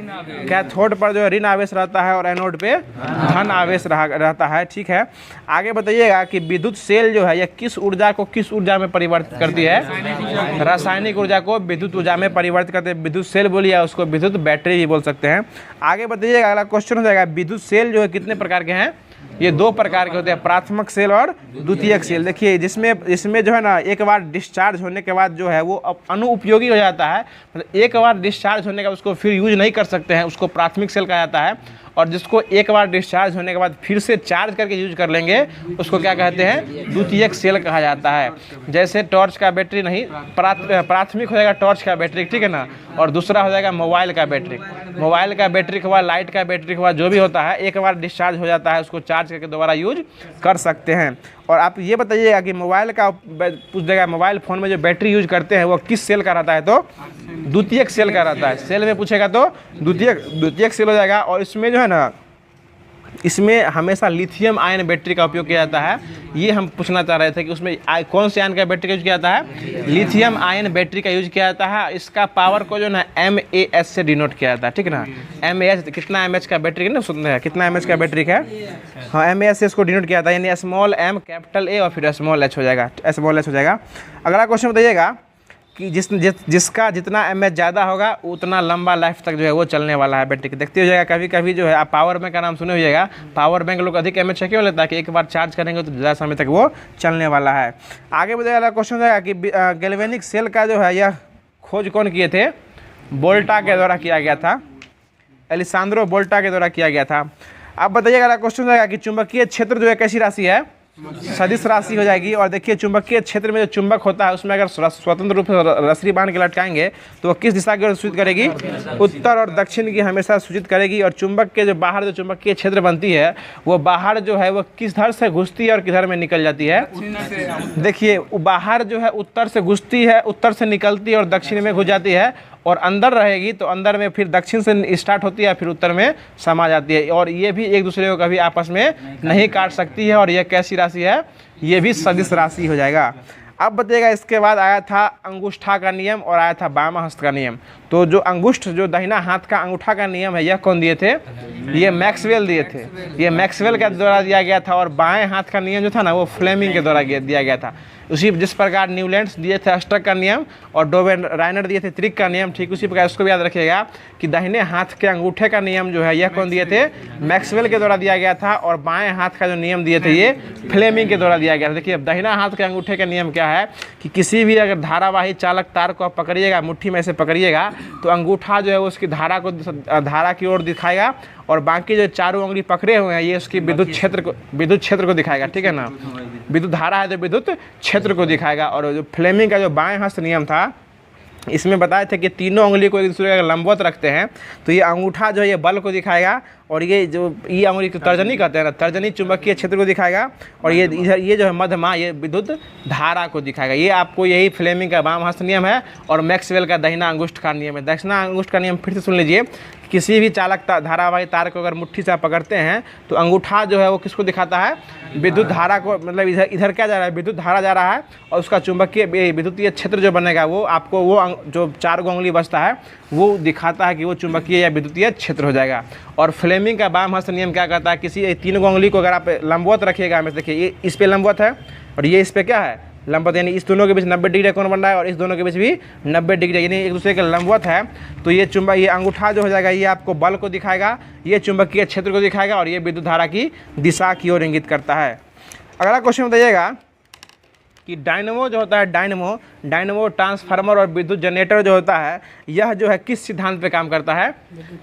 कैथोड पर जो है ऋण आवेश रहता है और एनोड पे धन आवेश रहता है। ठीक है, आगे बताइएगा कि विद्युत सेल जो है यह किस ऊर्जा को किस ऊर्जा में परिवर्तित करती है? रासायनिक ऊर्जा को विद्युत ऊर्जा में परिवर्तित करते हैं। विद्युत सेल बोलिए, उसको विद्युत बैटरी भी बोल सकते हैं। आगे बताइएगा, अगला क्वेश्चन हो जाएगा विद्युत सेल जो है कितने प्रकार के हैं? ये दो प्रकार के होते हैं, प्राथमिक सेल और द्वितीयक सेल। देखिए इसमें जो है ना, एक बार डिस्चार्ज होने के बाद जो है वो अनुपयोगी हो जाता है, मतलब एक बार डिस्चार्ज होने के बाद उसको फिर यूज नहीं कर सकते हैं, उसको प्राथमिक सेल कहा जाता है। और जिसको एक बार डिस्चार्ज होने के बाद फिर से चार्ज करके यूज कर लेंगे उसको क्या कहते हैं? द्वितीयक सेल कहा जाता है। जैसे टॉर्च का बैटरी नहीं, प्राथमिक हो जाएगा टॉर्च का बैटरी, ठीक है ना, और दूसरा हो जाएगा मोबाइल का बैटरी। मोबाइल का बैटरी के बाद, लाइट का बैटरी के बाद जो भी होता है, एक बार डिस्चार्ज हो जाता है, उसको चार्ज करके दोबारा यूज कर सकते हैं। और आप ये बताइएगा कि मोबाइल का पूछ देगा, मोबाइल फ़ोन में जो बैटरी यूज करते हैं वो किस सेल का रहता है? तो द्वितीयक सेल का रहता है। सेल में पूछेगा तो द्वितीयक सेल हो जाएगा। और इसमें जो है ना, इसमें हमेशा लिथियम आयन बैटरी का उपयोग किया जाता है। ये हम पूछना चाह रहे थे कि उसमें कौन से आयन का बैटरी का यूज किया जाता है? लिथियम आयन बैटरी का यूज किया जाता है। इसका पावर को जो ना mAh से डिनोट किया जाता है, ठीक है ना। mAh कितना mAh का बैटरी ना, सुनते हैं कितना mAh का बैटरी का? हाँ, mAh से इसको डिनोट किया जाता है, यानी स्मॉल m कैपिटल A और फिर स्मॉल h हो जाएगा, स्मॉल h हो जाएगा। अगला क्वेश्चन बताइएगा कि जिसका जितना mAh ज़्यादा होगा उतना लंबा लाइफ तक जो है वो चलने वाला है बैटरी। देखते हो जाएगा कभी कभी जो है, आप पावर बैंक का नाम सुने हो जाएगा, पावर बैंक लोग अधिक mAh क्यों लेता है कि एक बार चार्ज करेंगे तो ज़्यादा समय तक वो चलने वाला है। आगे बताइएगा, क्वेश्चन जाएगा कि गैल्वेनिक सेल का जो है यह खोज कौन किए थे? वोल्टा के द्वारा किया गया था, एलिसांद्रो वोल्टा के द्वारा किया गया था। अब बताइएगा, क्वेश्चन जाएगा कि चुंबकीय क्षेत्र जो है कैसी राशि है? सदिश राशि हो जाएगी। और देखिए चुंबकीय क्षेत्र में जो चुंबक होता है उसमें अगर स्वतंत्र रूप से रस्सी बांध के लटकाएंगे तो वो किस दिशा की ओर सूचित करेगी? उत्तर और दक्षिण की हमेशा सूचित करेगी। और चुंबक के जो बाहर जो चुंबकीय क्षेत्र बनती है वो बाहर जो है वो किधर से घुसती है और किधर में निकल जाती है? देखिए बाहर जो है उत्तर से घुसती है, उत्तर से निकलती है और दक्षिण में घुस जाती है। और अंदर रहेगी तो अंदर में फिर दक्षिण से स्टार्ट होती है फिर उत्तर में समा जाती है। और ये भी एक दूसरे को कभी आपस में नहीं काट सकती है। और यह कैसी राशि है? ये भी सदिश राशि हो जाएगा। अब बताइएगा, इसके बाद आया था अंगूठा का नियम और आया था बामा हस्त का नियम। तो जो अंगुष्ठ जो दाहिना हाथ का अंगूठा का नियम है यह कौन दिए थे? ये मैक्सवेल दिए थे, ये मैक्सवेल के द्वारा दिया गया था। और बाएं हाथ का नियम जो था ना वो फ्लेमिंग के द्वारा दिया गया था। उसी जिस प्रकार न्यूलैंड्स दिए थे अष्टक का नियम और डोवेन राइनर दिए थे त्रिक का नियम, ठीक उसी प्रकार इसको भी याद रखिएगा कि दाहिने हाथ के अंगूठे का नियम जो है यह कौन दिए थे? मैक्सवेल के द्वारा दिया गया था। और बाएं हाथ का जो नियम दिए थे ये फ्लेमिंग के द्वारा दिया गया था। देखिए अब दाहिना हाथ के अंगूठे का नियम क्या है कि किसी भी अगर धारावाही चालक तार को आप पकड़िएगा, मुट्ठी में से पकड़िएगा तो अंगूठा जो है उसकी धारा की ओर दिखाएगा और बाकी जो चारों उंगली पकड़े हुए हैं ये उसकी विद्युत क्षेत्र को दिखाएगा, ठीक है ना। विद्युत धारा है तो विद्युत क्षेत्र को दिखाएगा। और जो फ्लेमिंग का जो बाएं हस्त नियम था इसमें बताए थे कि तीनों उंगली को एक दूसरे का लंबवत रखते हैं तो ये अंगूठा जो है ये बल को दिखाएगा और ये जो ये अंगुली को तर्जनी कहते हैं ना, तर्जनी चुंबकीय क्षेत्र को दिखाएगा, और ये इधर ये जो है मध्यमा ये विद्युत धारा को दिखाएगा। ये आपको यही फ्लेमिंग का वाम हस्त नियम है और मैक्सवेल का दाहिना अंगुष्ठ का नियम है। दक्षिणा अंगुष्ठ का नियम फिर से सुन लीजिए, किसी भी चालक धारावाही तार को अगर मुट्ठी से आप पकड़ते हैं तो अंगूठा जो है वो किसको दिखाता है, विद्युत धारा को, मतलब इधर क्या जा रहा है, विद्युत धारा जा रहा है, और उसका चुंबकीय विद्युतीय क्षेत्र जो बनेगा वो आपको वो जो 4 उंगली बचता है वो दिखाता है कि वो चुंबकीय या विद्युतीय क्षेत्र हो जाएगा। और फ्लेमिंग का वाम हस्त नियम क्या कहता है, किसी 3 उंगली को अगर आप लंबवत रखिएगा, हमें देखिए ये इस पे लंबवत है और ये इस पे क्या है, लंबवत, यानी इस दोनों के बीच 90 डिग्री कोण बन रहा है और इस दोनों के बीच भी 90 डिग्री, यानी एक दूसरे के लंबवत है। तो ये ये अंगूठा जो हो जाएगा ये आपको बल को दिखाएगा, ये चुंबकीय क्षेत्र को दिखाएगा, और ये विद्युत धारा की दिशा की ओर इंगित करता है। अगला क्वेश्चन बताइएगा कि डायनमो जो होता है, डायनमो ट्रांसफार्मर और विद्युत जनरेटर जो होता है, यह जो है किस सिद्धांत पे काम करता है,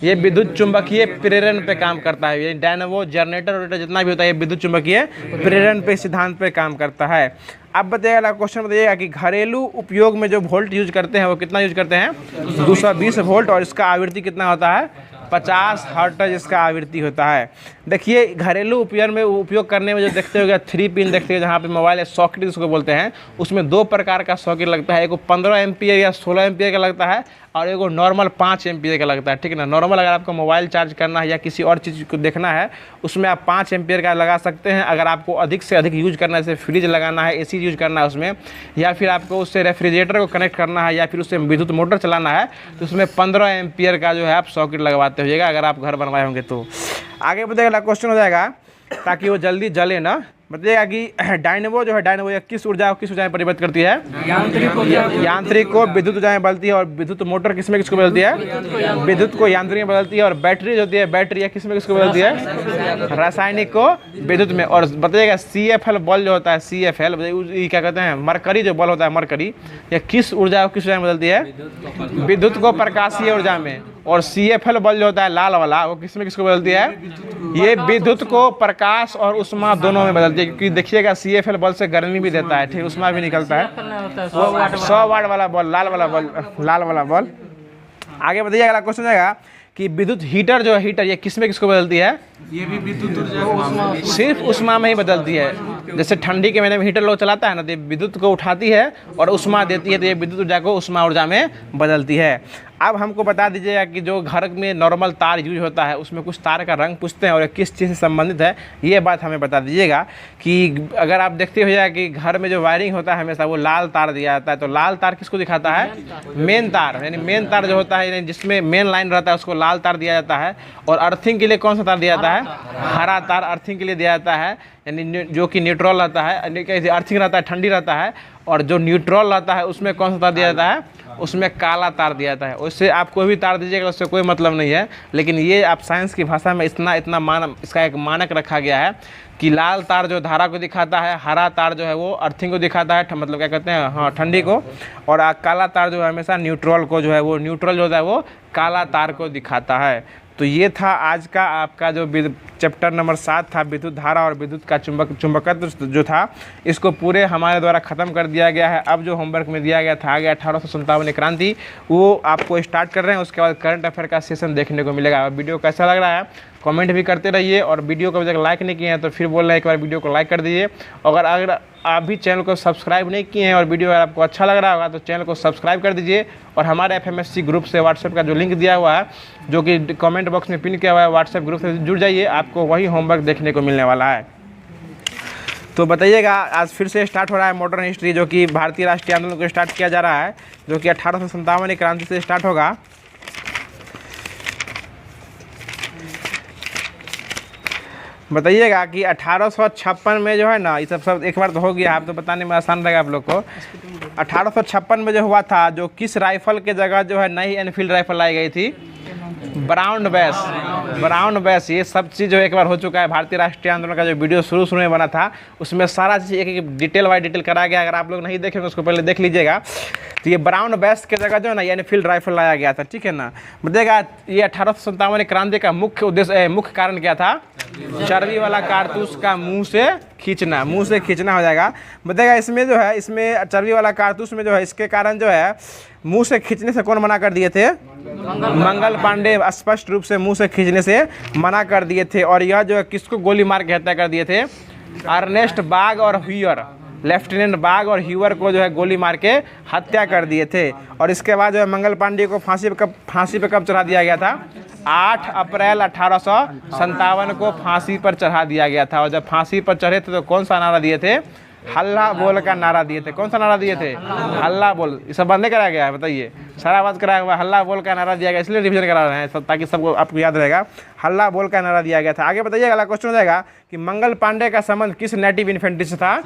ये विद्युत चुंबकीय प्रेरण पे काम करता है। ये डायनमो जनरेटर जितना भी होता है ये विद्युत चुंबकीय प्रेरण पे सिद्धांत पे काम करता है। अब बताइएगा, क्वेश्चन बताइएगा कि घरेलू उपयोग में जो वोल्ट यूज करते हैं वो कितना यूज करते हैं, 220 वोल्ट, और इसका आवृत्ति कितना होता है, 50 हर्ट्ज इसका आवृत्ति होता है। देखिए घरेलू उपयोग करने में जो देखते होगा 3 पिन देखते हो, जहाँ पे मोबाइल या सॉकेट जिसको बोलते हैं, उसमें 2 प्रकार का सॉकेट लगता है, एक 15 एम्पियर या 16 एम्पियर का लगता है, और एक नॉर्मल 5 एम्पियर का लगता है, ठीक है ना। नॉर्मल अगर आपको मोबाइल चार्ज करना है या किसी और चीज़ को देखना है उसमें आप 5 एम्पियर का लगा सकते हैं। अगर आपको अधिक से अधिक यूज करना है, जैसे फ्रिज लगाना है, AC यूज करना है उसमें, या फिर आपको उससे रेफ्रिजरेटर को कनेक्ट करना है, या फिर उससे विद्युत मोटर चलाना है, तो उसमें 15 एम्पियर का जो है आप सॉकेट लगवाते होइएगा अगर आप घर बनवाए होंगे तो। आगे बताइएगा, क्वेश्चन हो जाएगा ताकि वो जल्दी जले ना, बताइएगा कि डायनमो जो है, डायनमो किस ऊर्जा में परिवर्तित करती है, यांत्रिक को विद्युत ऊर्जा में बदलती है, और विद्युत मोटर किसमें किसको बदलती है, विद्युत को यांत्रिक में बदलती है, और बैटरी जो होती है, बैटरी किसमें किसको बदलती है, रासायनिक को विद्युत में। और बताइएगा CFL बल जो होता है, CFL क्या कहते हैं, मरकरी जो बल होता है, मरकरी, यह किस ऊर्जा को किस ऊर्जा में बदलती है, विद्युत को प्रकाशीय ऊर्जा में। और CFL बल जो होता है लाल वाला, वो किसमें किसको बदलती है, ये विद्युत को प्रकाश और उष्मा दोनों में बदलती है, क्योंकि देखिएगा CFL बल से गर्मी भी देता है, ठीक, उष्मा भी निकलता है। 100 वाट वाला बल, लाल वाला बल। आगे बताइए, अगला क्वेश्चन आएगा कि विद्युत हीटर जो है, हीटर ये किसमें किसको बदलती है, ये भी विद्युत ऊर्जा सिर्फ उष्मा में ही बदलती है। जैसे ठंडी के महीने में हीटर लोग चलाता है ना, तो विद्युत को उठाती है और उष्मा देती है, तो ये विद्युत ऊर्जा को उष्मा ऊर्जा में बदलती है। अब हमको बता दीजिएगा कि जो घर में नॉर्मल तार यूज होता है उसमें कुछ तार का रंग पूछते हैं और किस चीज़ से संबंधित है, ये बात हमें बता दीजिएगा। कि अगर आप देखते हो कि घर में जो वायरिंग होता है हमेशा वो लाल तार दिया जाता है, तो लाल तार किसको दिखाता है, मेन तार, यानी मेन तार जो होता है, यानी जिसमें मेन लाइन रहता है उसको लाल तार दिया जाता है। और अर्थिंग के लिए कौन सा तार दिया जाता है, हरा तार अर्थिंग के लिए दिया जाता है, यानी जो कि न्यूट्रल रहता है, अर्थिंग रहता है ठंडी रहता है, और जो न्यूट्रल रहता है उसमें कौन सा तार दिया जाता है, उसमें काला तार दिया जाता है। उससे आप कोई भी तार दीजिएगा उससे कोई मतलब नहीं है, लेकिन ये आप साइंस की भाषा में इतना इसका एक मानक रखा गया है कि लाल तार जो धारा को दिखाता है, हरा तार जो है वो अर्थिंग को दिखाता है, मतलब क्या कहते हैं, हाँ, ठंडी को, और काला तार जो है हमेशा न्यूट्रल को जो है वो न्यूट्रल जो होता है वो काला तार को दिखाता है। तो ये था आज का आपका जो चैप्टर नंबर 7 था, विद्युत धारा और विद्युत का चुंबकत्व जो था, इसको पूरे हमारे द्वारा ख़त्म कर दिया गया है। अब जो होमवर्क में दिया गया था आगे 1857 क्रांति, वो आपको स्टार्ट कर रहे हैं, उसके बाद करंट अफेयर का सेशन देखने को मिलेगा। वीडियो कैसा लग रहा है कमेंट भी करते रहिए, और वीडियो को अभी तक लाइक नहीं किए हैं तो फिर बोल रहे हैं एक बार वीडियो को लाइक कर दीजिए। अगर आप भी चैनल को सब्सक्राइब नहीं किए हैं और वीडियो अगर आपको अच्छा लग रहा होगा तो चैनल को सब्सक्राइब कर दीजिए, और हमारे FMSC ग्रुप से व्हाट्सएप का जो लिंक दिया हुआ है, जो कि कमेंट बॉक्स में पिन किया हुआ है, व्हाट्सएप ग्रुप से जुड़ जाइए, आपको वही होमवर्क देखने को मिलने वाला है। तो बताइएगा, आज फिर से स्टार्ट हो रहा है मॉडर्न हिस्ट्री, जो कि भारतीय राष्ट्रीय आंदोलन को स्टार्ट किया जा रहा है, जो कि 1857 क्रांति से स्टार्ट होगा। बताइएगा कि 1856 में जो है ना, ये सब एक बार तो हो गया, आप तो बताने में आसान रहेगा आप लोग को। 1856 में जो हुआ था, जो किस राइफल के जगह जो है नई एनफील्ड राइफल लाई गई थी, ब्राउन बेस। ये सब चीज़ जो एक बार हो चुका है। भारतीय राष्ट्रीय आंदोलन का जो वीडियो शुरू में बना था उसमें सारा चीज़ एक डिटेल बाय डिटेल कराया गया, अगर आप लोग नहीं देखेंगे उसको पहले देख लीजिएगा। तो ये ब्राउन बेस के जगह जो है ना एनफील्ड राइफल लाया गया था, ठीक है ना। बताइएगा ये 1857 क्रांति का मुख्य कारण क्या था, चर्बी वाला कारतूस का मुंह से खींचना, मुंह से खींचना हो जाएगा। बताएगा इसमें जो है, इसमें चर्बी वाला कारतूस में जो है, इसके कारण जो है मुंह से खींचने से कौन मना कर दिए थे? मंगल पांडे स्पष्ट रूप से मुंह से खींचने से मना कर दिए थे। और यह जो है किसको गोली मार के हत्या कर दिए थे? अर्नेस्ट बाग और ह्यूअर, लेफ्टिनेंट बाग और ह्यूअर को जो है गोली मार के हत्या कर दिए थे। और इसके बाद जो है मंगल पांडे को फांसी पे कब चढ़ा दिया गया था? 8 अप्रैल 1857 को फांसी पर चढ़ा दिया गया था। और जब फांसी पर चढ़े थे तो कौन सा नारा दिए थे? हल्ला बोल का नारा दिए थे। कौन सा नारा दिए थे? हल्ला बोल। ये सब बंद नहीं कराया गया है, बताइए। सारा बात कराया हुआ, हल्ला बोल का नारा दिया गया, इसलिए रिवीजन करा रहे हैं सब, ताकि सबको आपको याद रहेगा। हल्ला बोल का नारा दिया गया था। आगे बताइए, अगला क्वेश्चन हो जाएगा कि मंगल पांडे का संबंध किस नेटिव इन्फेंट्री से था?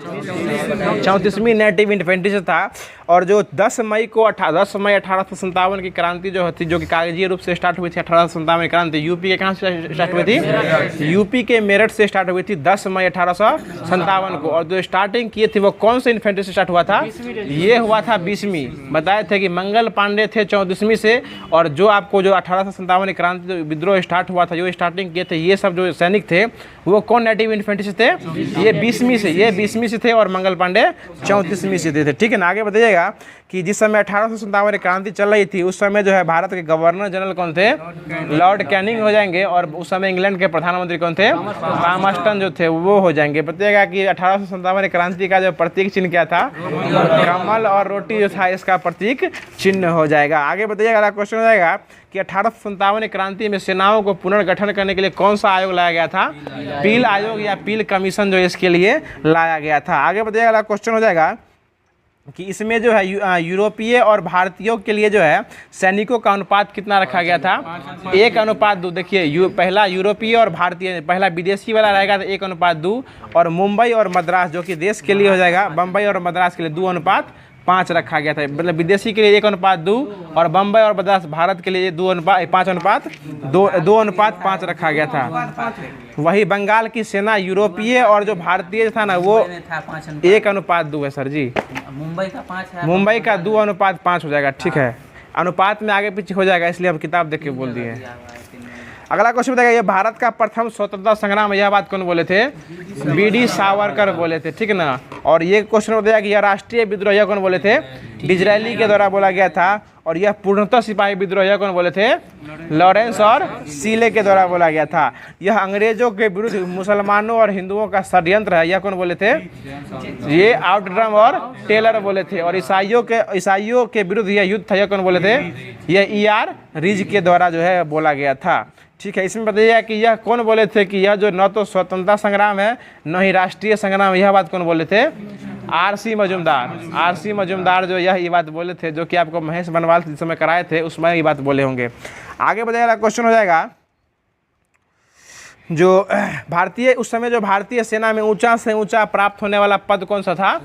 34वीं नेटिव इन्फेंट्री से था। और जो 10 मई 1857 की क्रांति जो थी, जो कि कागजी रूप से स्टार्ट हुई थी, 1857 की क्रांति यूपी के कहाँ से स्टार्ट हुई थी? यूपी के मेरठ से स्टार्ट हुई थी 10 मई 1857 को। और जो स्टार्टिंग किए थे वो कौन से इन्फेंट्री से स्टार्ट हुआ था? ये हुआ था 20वीं। बताए थे कि मंगल पांडे थे 34वीं से, और जो आपको जो 1857 की क्रांति विद्रोह स्टार्ट हुआ था, जो स्टार्टिंग किए थे, ये सब जो सैनिक थे वो कौन नेटिव इन्फेंट्री से थे? ये 20वीं से, ये 20वीं से थे, और मंगल पांडे 34वीं से थे। ठीक है ना। आगे बताइएगा कि जिस समय 1857 की क्रांति चल रही थी, उस समय जो है भारत के गवर्नर जनरल कौन थे? लॉर्ड कैनिंग हो जाएंगे। और उस समय इंग्लैंड के प्रधानमंत्री कौन थे? पामस्टन जो थे वो हो जाएंगे। बताइएगा कि 1857 की क्रांति का जो प्रतीक चिन्ह क्या था? कमल और रोटी जो था इसका प्रतीक चिन्ह हो जाएगा। आगे बताइएगा, अगला क्वेश्चन हो जाएगा कि 1857 की क्रांति में सेनाओं को पुनर्गठन करने के लिए कौन सा आयोग लाया गया था? पील आयोग या पील कमीशन जो इसके लिए लाया गया था। आगे बताइएगा, अगला क्वेश्चन हो जाएगा कि इसमें जो है यूरोपीय और भारतीयों के लिए जो है सैनिकों का अनुपात कितना रखा गया था? 1:2। देखिए, पहला यूरोपीय और भारतीय, पहला विदेशी वाला रहेगा तो 1:2, और मुंबई और मद्रास जो कि देश के लिए हो जाएगा, बम्बई और मद्रास के लिए 2:5 रखा गया था। मतलब विदेशी के लिए 1:2 और बम्बई और मद्रास भारत के लिए 2:5 रखा गया था। वही बंगाल की सेना यूरोपीय और जो भारतीय था ना वो 1:2 है सर जी। मुंबई का 5 है, मुंबई का 2:5 हो जाएगा। ठीक है, अनुपात में आगे पीछे हो जाएगा, इसलिए हम किताब देख के बोल दिए हैं। अगला क्वेश्चन बताएगा, ये भारत का प्रथम स्वतंत्रता संग्राम, यह बात कौन बोले थे? बीडी सावरकर बोले थे। ठीक है ना। और ये क्वेश्चन बताया कि यह राष्ट्रीय विद्रोह यह कौन बोले थे? डिजरायली के द्वारा बोला गया था। और यह पूर्णतः सिपाही विद्रोह यह कौन बोले थे? लॉरेंस और सीले के द्वारा बोला गया था। यह अंग्रेजों के विरुद्ध मुसलमानों और हिंदुओं का षड्यंत्र है, यह कौन बोले थे? ये आउटड्रम और टेलर बोले थे। और ईसाइयों के विरुद्ध यह युद्ध था, यह कौन बोले थे? यह E.R. रीज के द्वारा जो है बोला गया था। ठीक है, इसमें बताइए कि यह कौन बोले थे कि यह जो न तो स्वतंत्रता संग्राम है न ही राष्ट्रीय संग्राम, यह बात कौन बोले थे? R.C. मजूमदार। R.C. मजूमदार जो ये बात बोले थे, जो कि आपको महेश बनवाल जिस समय कराए थे उसमें ये बात बोले होंगे। आगे बताइएगा, क्वेश्चन हो जाएगा जो भारतीय, उस समय जो भारतीय सेना में ऊंचा से ऊंचा प्राप्त होने वाला पद कौन सा था?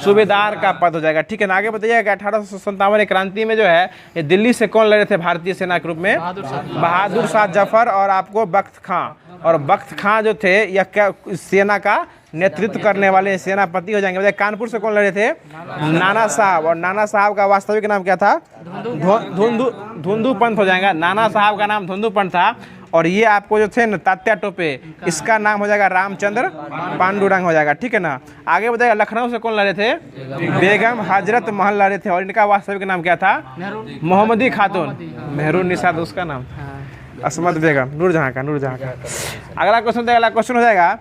सूबेदार का पद हो जाएगा। ठीक है ना। आगे बताइएगा 1857 की क्रांति में जो है ये दिल्ली से कौन लड़े थे भारतीय सेना के रूप में? बहादुर शाह जफर और आपको बख्त खां। और बख्त खां जो थे यह क्या सेना का नेतृत्व करने वाले सेनापति हो जाएंगे। कानपुर से कौन लड़े थे? नाना साहब। और नाना साहब का वास्तविक नाम क्या था? धुंधु पंत हो जाएगा। नाना साहब का नाम धुंधु पंत था। और ये आपको जो थे ना तात्या टोपे, इसका नाम हो जाएगा रामचंद्र पांडुरंग हो जाएगा। ठीक है ना। आगे बताएगा, लखनऊ से कौन लड़े थे? बेगम हजरत महल लड़े थे। और इनका वास्तविक नाम क्या था? मोहम्मदी खातून। मेहरून निशा उसका नाम, असमत बेगम, नूरजहां का। अगला क्वेश्चन हो जाएगा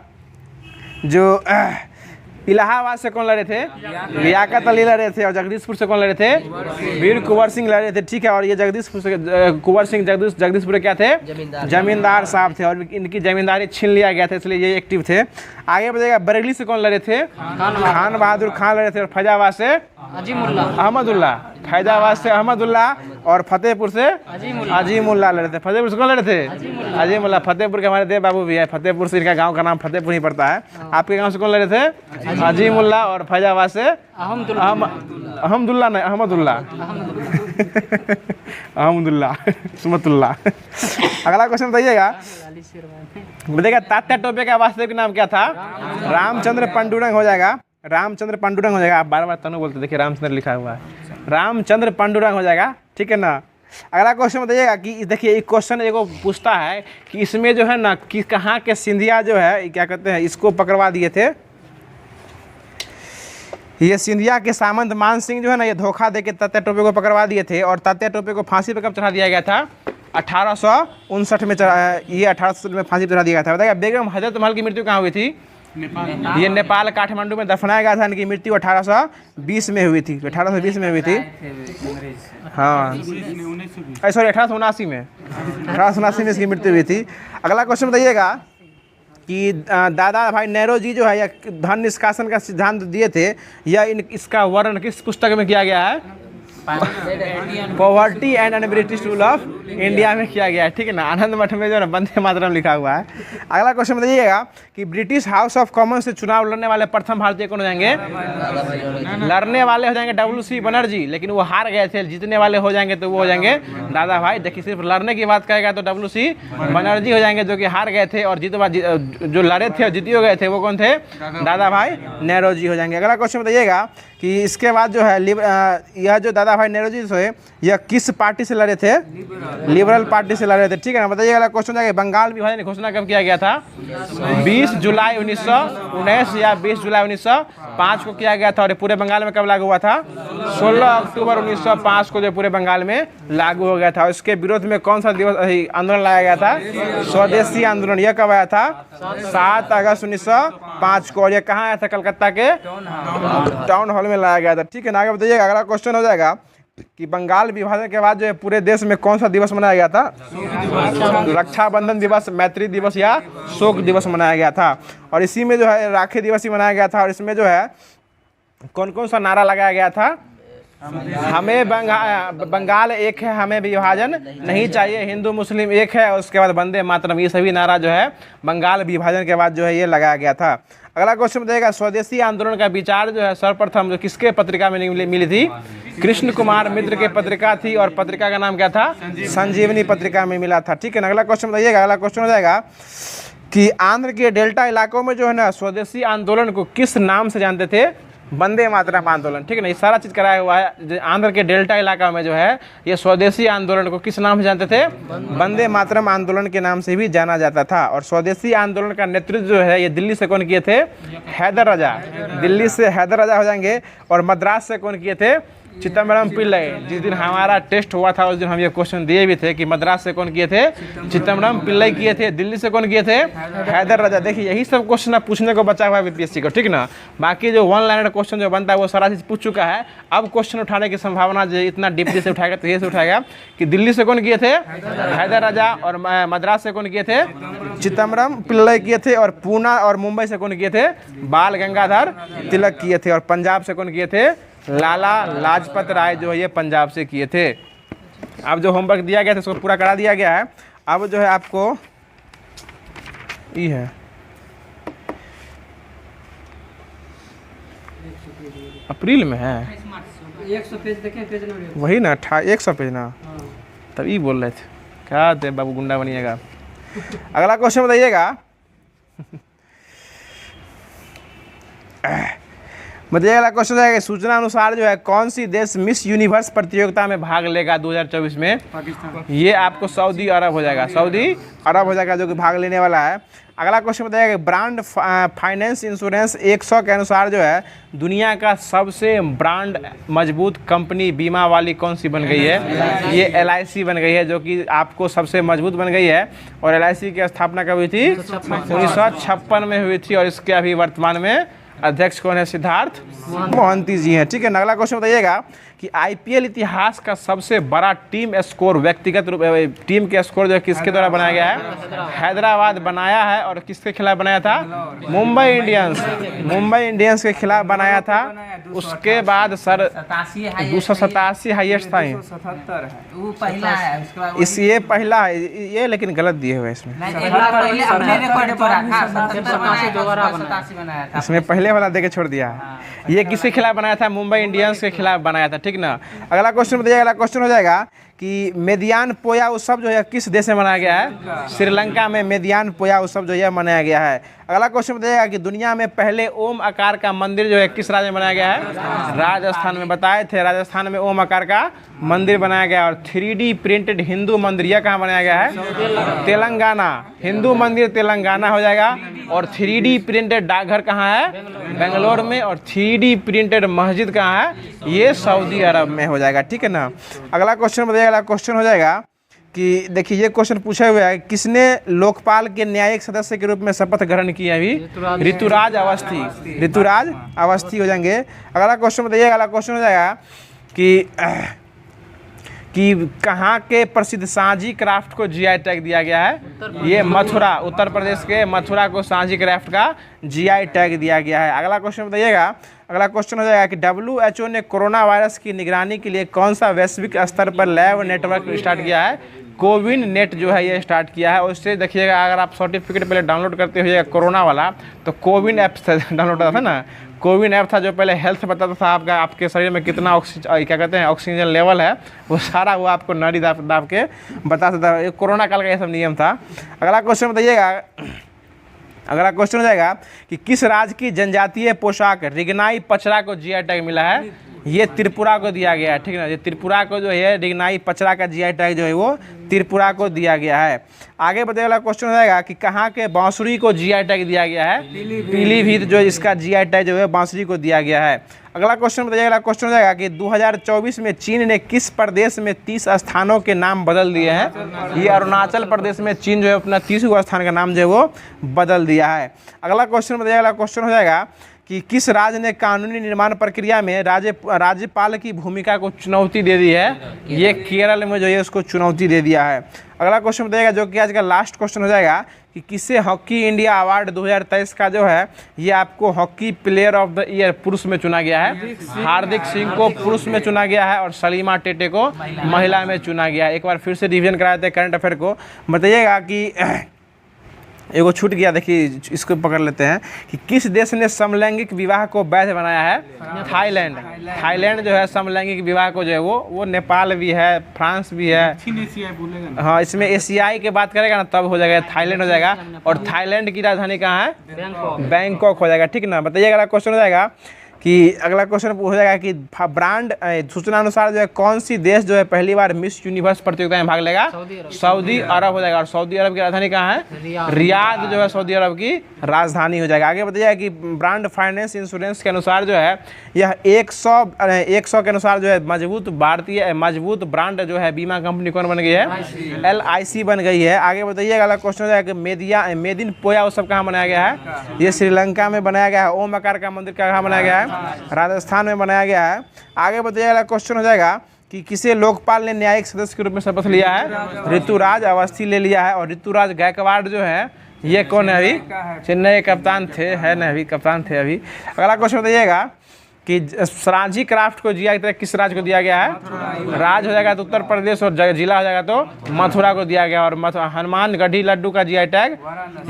जो इलाहाबाद से कौन लड़े थे? लियाकत अली लड़े थे। और जगदीशपुर से कौन लड़े थे? वीर कुंवर सिंह लड़े थे। ठीक है। और ये जगदीशपुर से कुंवर सिंह जगदीशपुर क्या थे? जमींदार साहब थे। और इनकी जमींदारी छीन लिया गया था, इसलिए ये एक्टिव थे। आगे बताइएगा, बरेली से कौन लड़े थे? खान बहादुर खान लड़े थे। और फैजाबाद से अहमदुल्ला। फैजाबाद से अहमदुल्ला। और फतेहपुर से अजीमुल्ला लड़े थे। फतेहपुर से कौन लड़े थे? अजीमुल्ला। फतेहपुर के हमारे देव बाबू भी है, फतेहपुर से इनका गांव का नाम फतेहपुर ही पड़ता है। आपके गांव से कौन लड़े थे? अजीमुल्ला। और फैजाबाद से अहमदुल्ला नहीं, अहमदुल्ला। अहमदुल्ला सुमतुल्ला। अगला क्वेश्चन बताइएगा, तात्या टोपे का वास्तविक नाम क्या था? रामचंद्र पांडुरंग हो जाएगा। रामचंद्र पांडुरंग हो जाएगा। आप बार बार तनु बोलते, देखिए रामचंद्र लिखा हुआ है, रामचंद्र पांडुरंग हो जाएगा। ठीक है ना। अगला क्वेश्चन बताइएगा कि देखिए एक क्वेश्चन एगो पूछता है कि इसमें जो है ना कि कहाँ के सिंधिया जो है क्या कहते हैं इसको पकड़वा दिए थे। ये सिंधिया के सामंत मान सिंह जो है ना ये धोखा दे के तात्या टोपे को पकड़वा दिए थे और तात्या टोपे को फांसी पर कब चढ़ा दिया गया था? 1859 में ये 1860 में फांसी पर चढ़ा दिया गया था। बताइए बेगम हजरत महल की मृत्यु कहाँ हुई थी? ये नेपाल काठमांडू में दफनाया गया था। इनकी मृत्यु 1820 में हुई थी। 1820 में हुई थी। हाँ सॉरी 1879 में 1879 में इसकी मृत्यु हुई थी। अगला क्वेश्चन बताइएगा कि दादा भाई नेहरू जी जो है या धन निष्कासन का सिद्धांत दिए थे या इसका वर्णन किस पुस्तक में किया गया है? Poverty and un-British rule of India में किया गया है, ठीक है ना। आनंद मठ में जो है वंदे मातरम लिखा हुआ है। अगला क्वेश्चन बताइएगा कि ब्रिटिश हाउस ऑफ कॉमन्स से चुनाव लड़ने वाले प्रथम भारतीय कौन हो जाएंगे? लड़ने वाले हो जाएंगे WC बनर्जी, लेकिन वो हार गए थे। जीतने वाले हो जाएंगे तो वो हो जाएंगे दादा भाई। देखिए सिर्फ लड़ने की बात करेगा तो WC बनर्जी हो जाएंगे जो कि हार गए थे, और जो लड़े थे और जीतियो गए थे वो कौन थे? दादा भाई नेहरू जी हो जाएंगे। अगला क्वेश्चन बताइएगा कि इसके बाद जो है यह जो दादा भाई नेहरू जी थे यह किस पार्टी से लड़े थे? लिबरल पार्टी से लड़े थे, ठीक है ना। बताइए अगला क्वेश्चन जाएगा बंगाल विभाजन की घोषणा कब किया गया था? 20 जुलाई 1919 या 20 जुलाई 1905 को किया गया था। और पूरे बंगाल में कब लागू हुआ था? 16 अक्टूबर 1905 को जो पूरे बंगाल में लागू हो गया था। और इसके विरोध में कौन सा दिवस आंदोलन लाया गया था? स्वदेशी आंदोलन। यह कब आया था? 7 अगस्त 1905 को। और यह कहाँ आया था? कलकत्ता के टाउन हॉल में लाया गया था, ठीक है ना। आगे बताइएगा अगला क्वेश्चन हो जाएगा कि बंगाल विभाजन के बाद जो है पूरे देश में कौन सा दिवस मनाया गया था? रक्षाबंधन दिवस, मैत्री दिवस या शोक दिवस मनाया गया था। और इसी में जो है राखी दिवस ही मनाया गया था। और इसमें जो है कौन कौन सा नारा लगाया गया था? हमें बंगाल एक है, हमें विभाजन नहीं चाहिए, हिंदू मुस्लिम एक है, और उसके बाद वंदे मातरम। ये सभी नारा जो है बंगाल विभाजन के बाद जो है ये लगाया गया था। अगला क्वेश्चन बताइएगा स्वदेशी आंदोलन का विचार जो है सर्वप्रथम जो किसके पत्रिका में मिली थी? कृष्ण कुमार मित्र के पत्रिका थी। और पत्रिका का नाम क्या था? संजीवनी पत्रिका में मिला था, ठीक है ना। अगला क्वेश्चन बताइएगा। अगला क्वेश्चन हो जाएगा कि आंध्र के डेल्टा इलाकों में जो है ना स्वदेशी आंदोलन को किस नाम से जानते थे? वंदे मातरम आंदोलन, ठीक है ना। ये सारा चीज़ कराया हुआ है। आंध्र के डेल्टा इलाका में जो है ये स्वदेशी आंदोलन को किस नाम से जानते थे? वंदे मातरम आंदोलन के नाम से भी जाना जाता था। और स्वदेशी आंदोलन का नेतृत्व जो है ये दिल्ली से कौन किए थे? हैदर राजा। दिल्ली से हैदर राजा हो जाएंगे। और मद्रास से कौन किए थे? चिदम्बरम पिल्लई। जिस दिन हमारा टेस्ट हुआ था उस दिन हम ये क्वेश्चन दिए भी थे कि मद्रास से कौन किए थे? चिदम्बरम पिल्लई किए थे। दिल्ली से कौन किए थे? हैदर राजा। देखिए यही सब क्वेश्चन पूछने को बचा हुआ है बीपीएससी को, ठीक ना। बाकी जो वन लाइनर क्वेश्चन जो बनता है वो सारा चीज़ पूछ चुका है। अब क्वेश्चन उठाने की संभावना जो इतना डीपली से उठाएगा तो ये से उठाएगा कि दिल्ली से कौन किए थे? हैदर राजा। और मद्रास से कौन किए थे? चिदम्बरम पिल्लई किए थे। और पूना और मुंबई से कौन किए थे? बाल गंगाधर तिलक किए थे। और पंजाब से कौन किए थे? लाला लाजपत राय जो है ये पंजाब से किए थे। अब जो होमवर्क दिया गया था उसको पूरा करा दिया गया है। अब जो है आपको ये है अप्रैल में है 100 पेज देखें, पेज नंबर वही ना 100 पेज ना, तभी बोल रहे थे क्या थे बाबू गुंडा बनिएगा। अगला क्वेश्चन बताइएगा अगला क्वेश्चन है सूचना अनुसार जो है कौन सी देश मिस यूनिवर्स प्रतियोगिता में भाग लेगा 2024 में? पाकिस्तान। ये आपको सऊदी अरब हो जाएगा। सऊदी अरब हो जाएगा जो कि भाग लेने वाला है। अगला क्वेश्चन बताइएगा ब्रांड फाइनेंस इंश्योरेंस 100 के अनुसार जो है दुनिया का सबसे ब्रांड मजबूत कंपनी बीमा वाली कौन सी बन गई है? ये LIC बन गई है जो कि आपको सबसे मजबूत बन गई है। और LIC की स्थापना कब हुई थी? 1956 में हुई थी। और इसके अभी वर्तमान में अध्यक्ष कौन है? सिद्धार्थ मोहंती जी हैं, ठीक है। अगला क्वेश्चन बताइएगा कि IPL इतिहास का सबसे बड़ा टीम स्कोर व्यक्तिगत रूप टीम के स्कोर जो है किसके द्वारा बनाया गया है? हैदराबाद बनाया है। और किसके खिलाफ बनाया था? मुंबई इंडियंस के खिलाफ बनाया था। उसके बाद सर 287 हाईएस्ट था। 277 है वो पहला है, उसके बाद इस ये पहला है ये, लेकिन गलत दिए हुए इसमें। पहले अपने रिकॉर्ड पर रखा 87 बनाया था। इसमें पहले वाला देके छोड़ दिया है। ये किसके खिलाफ बनाया था? मुंबई इंडियंस के खिलाफ बनाया था, ठीक ना। अगला क्वेश्चन बताइए। अगला क्वेश्चन हो जाएगा कि मेदियान पोया उत्सव जो है किस देश में मनाया गया है? श्रीलंका में मेदियान पोया उत्सव जो है मनाया गया है। अगला क्वेश्चन बताइएगा कि दुनिया में पहले ओम आकार का मंदिर जो है किस राज्य में बनाया गया है? राजस्थान में। बताए थे राजस्थान में ओम आकार का मंदिर बनाया गया। और 3D प्रिंटेड हिंदू मंदिर यह कहाँ बनाया गया है? तेलंगाना। हिंदू मंदिर तेलंगाना हो जाएगा। और 3D प्रिंटेड डाकघर कहाँ है? बेंगलोर में। और 3D प्रिंटेड मस्जिद कहाँ है? ये सऊदी अरब में हो जाएगा। ठीक है ना। अगला क्वेश्चन बताइएगा। अगला क्वेश्चन हो जाएगा कि देखिए ये क्वेश्चन पूछा हुआ है, किसने लोकपाल के न्यायिक सदस्य के रूप में शपथ ग्रहण किया? अभी ऋतुराज अवस्थी। ऋतुराज अवस्थी हो जाएंगे। अगला क्वेश्चन बताइएगा। अगला क्वेश्चन हो जाएगा कि कहाँ के प्रसिद्ध सांझी क्राफ्ट को GI टैग दिया गया है? ये मथुरा, उत्तर प्रदेश के मथुरा को सांझी क्राफ्ट का GI टैग दिया गया है। अगला क्वेश्चन बताइएगा। अगला क्वेश्चन हो जाएगा कि WHO ने कोरोना वायरस की निगरानी के लिए कौन सा वैश्विक स्तर पर लैब नेटवर्क स्टार्ट किया है? कोविन नेट जो है ये स्टार्ट किया है। और उससे देखिएगा अगर आप सर्टिफिकेट पहले डाउनलोड करते होइएगा कोरोना वाला, तो कोविन ऐप से डाउनलोड होता था ना। कोविन ऐप था जो पहले हेल्थ बताता था आपका, आपके शरीर में कितना क्या कहते हैं ऑक्सीजन लेवल है, वो सारा वो आपको नाड़ी दाब के बता सकता है। ये कोरोना काल का ये सब नियम था। अगला क्वेश्चन बताइएगा। अगला क्वेश्चन हो जाएगा कि किस राज्य की जनजातीय पोशाक रिगनाई पचरा को GI टैग मिला है? ये त्रिपुरा को दिया गया है। ठीक है ना। ये त्रिपुरा को जो है रिगनाई पचरा का GI टैग जो है वो त्रिपुरा को दिया गया है। आगे बताइए। वाला क्वेश्चन हो जाएगा कि कहाँ के बांसुरी को GI टैग दिया गया है? पीलीभीत जो इसका GI टैग जो है बांसुरी को दिया गया है। अगला क्वेश्चन बताइएगा। अगला क्वेश्चन हो जाएगा कि 2024 में चीन ने किस प्रदेश में 30 स्थानों के नाम बदल दिए हैं? ये अरुणाचल प्रदेश में चीन जो है अपना 30वां स्थान का नाम जो है वो बदल दिया है। अगला क्वेश्चन बताइएगा। अगला क्वेश्चन हो जाएगा कि किस राज्य ने कानूनी निर्माण प्रक्रिया में राज्यपाल की भूमिका को चुनौती दे दी है? ये केरल में जो है उसको चुनौती दे दिया है। अगला क्वेश्चन बताइएगा जो कि आज का लास्ट क्वेश्चन हो जाएगा कि किसे हॉकी इंडिया अवार्ड 2023 का जो है ये आपको hockey player of the year पुरुष में चुना गया है? हार्दिक सिंह को पुरुष में चुना गया है और सलीमा टेटे को महिला में चुना गया है। एक बार फिर से रिवीजन करा देते हैं करंट अफेयर को। बताइएगा कि एगो छूट गया, देखिए इसको पकड़ लेते हैं कि किस देश ने समलैंगिक विवाह को वैध बनाया है? थाईलैंड। थाईलैंड जो है समलैंगिक विवाह को जो है वो नेपाल भी है, फ्रांस भी है। बोलेगा हाँ, इसमें एशियाई की बात करेगा ना तब हो जाएगा थाईलैंड हो जाएगा। और थाईलैंड की राजधानी कहाँ है? बैंकॉक हो जाएगा। ठीक ना। बताइएगा। अगला क्वेश्चन हो जाएगा कि अगला क्वेश्चन हो जाएगा कि ब्रांड सूचना अनुसार जो है कौन सी देश जो है पहली बार मिस यूनिवर्स प्रतियोगिता में भाग लेगा? सऊदी अरब हो जाएगा। और सऊदी अरब की राजधानी कहाँ है? रियाद जो है सऊदी अरब की राजधानी हो जाएगा। आगे बताइएगा कि ब्रांड फाइनेंस इंश्योरेंस के अनुसार जो है यह 100 के अनुसार जो है मजबूत ब्रांड जो है बीमा कंपनी कौन बन गई है? LIC बन गई है। आगे बताइएगा। अगला क्वेश्चन हो जाएगा कि मेदिन पोया उत्सव कहाँ बनाया गया है? ये श्रीलंका में बनाया गया है। ओम आकार का मंदिर कहाँ बनाया गया है? राजस्थान में बनाया गया है। आगे बताइएगा। क्वेश्चन हो जाएगा कि किसे लोकपाल ने न्यायिक सदस्य के रूप में शपथ लिया है? ऋतुराज अवस्थी ले लिया है। और ऋतुराज गायकवाड़ जो है ये कौन है? अभी चेन्नई कप्तान थे, है ना, अभी कप्तान थे अभी। अगला क्वेश्चन बताइएगा कि सांझी क्राफ्ट को GI टैग किस राज्य को दिया गया है? राज्य हो जाएगा तो उत्तर प्रदेश और जिला हो जाएगा तो मथुरा को दिया गया। और हनुमानगढ़ी लड्डू का GI टैग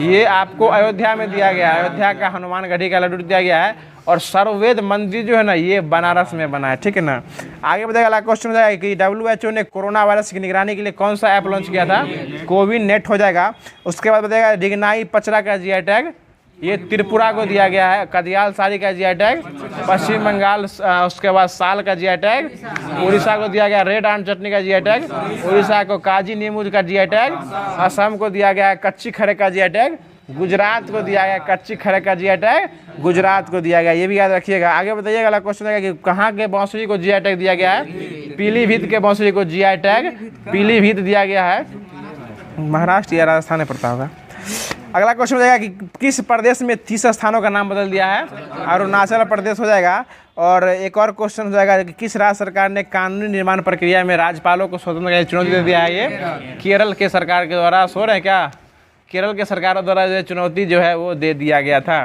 ये आपको अयोध्या में दिया गया है। अयोध्या का हनुमानगढ़ी का लड्डू दिया गया है। और सर्ववेद मंदिर जो है ना ये बनारस में बना है। ठीक है ना। आगे बताएगा। अगला क्वेश्चन हो जाएगा कि WHO ने कोरोना वायरस की निगरानी के लिए कौन सा ऐप लॉन्च किया था? कोविन नेट हो जाएगा। उसके बाद बताएगा रिगनाई पचरा का GI टैग ये त्रिपुरा को दिया गया है। कदियाल साड़ी का GI टैग पश्चिम बंगाल, उसके बाद साल का GI टैग उड़ीसा को दिया गया। रेड आम चटनी का GI टैग उड़ीसा को, काजी नींबू का GI टैग असम को दिया गया है। कच्ची खरे का GI टैग गुजरात को दिया गया। कच्ची खरे का GI टैग गुजरात को दिया गया। ये भी याद रखिएगा। आगे बताइएगा। अगला क्वेश्चन है कि कहाँ के बांसुरी को GI टैग दिया गया है? पीलीभीत के बांसुरी को GI टैग पीलीभीत दिया गया है। महाराष्ट्र या राजस्थान में पड़ता होगा। अगला क्वेश्चन हो जाएगा कि किस प्रदेश में 30 स्थानों का नाम बदल दिया है? अरुणाचल प्रदेश हो जाएगा। और एक और क्वेश्चन हो जाएगा कि किस राज्य सरकार ने कानूनी निर्माण प्रक्रिया में राज्यपालों को स्वतंत्र चुनौती दे दिया है? ये केरल के सरकार के द्वारा। सो रहे हैं क्या? केरल के सरकार द्वारा जो चुनौती जो है वो दे दिया गया था।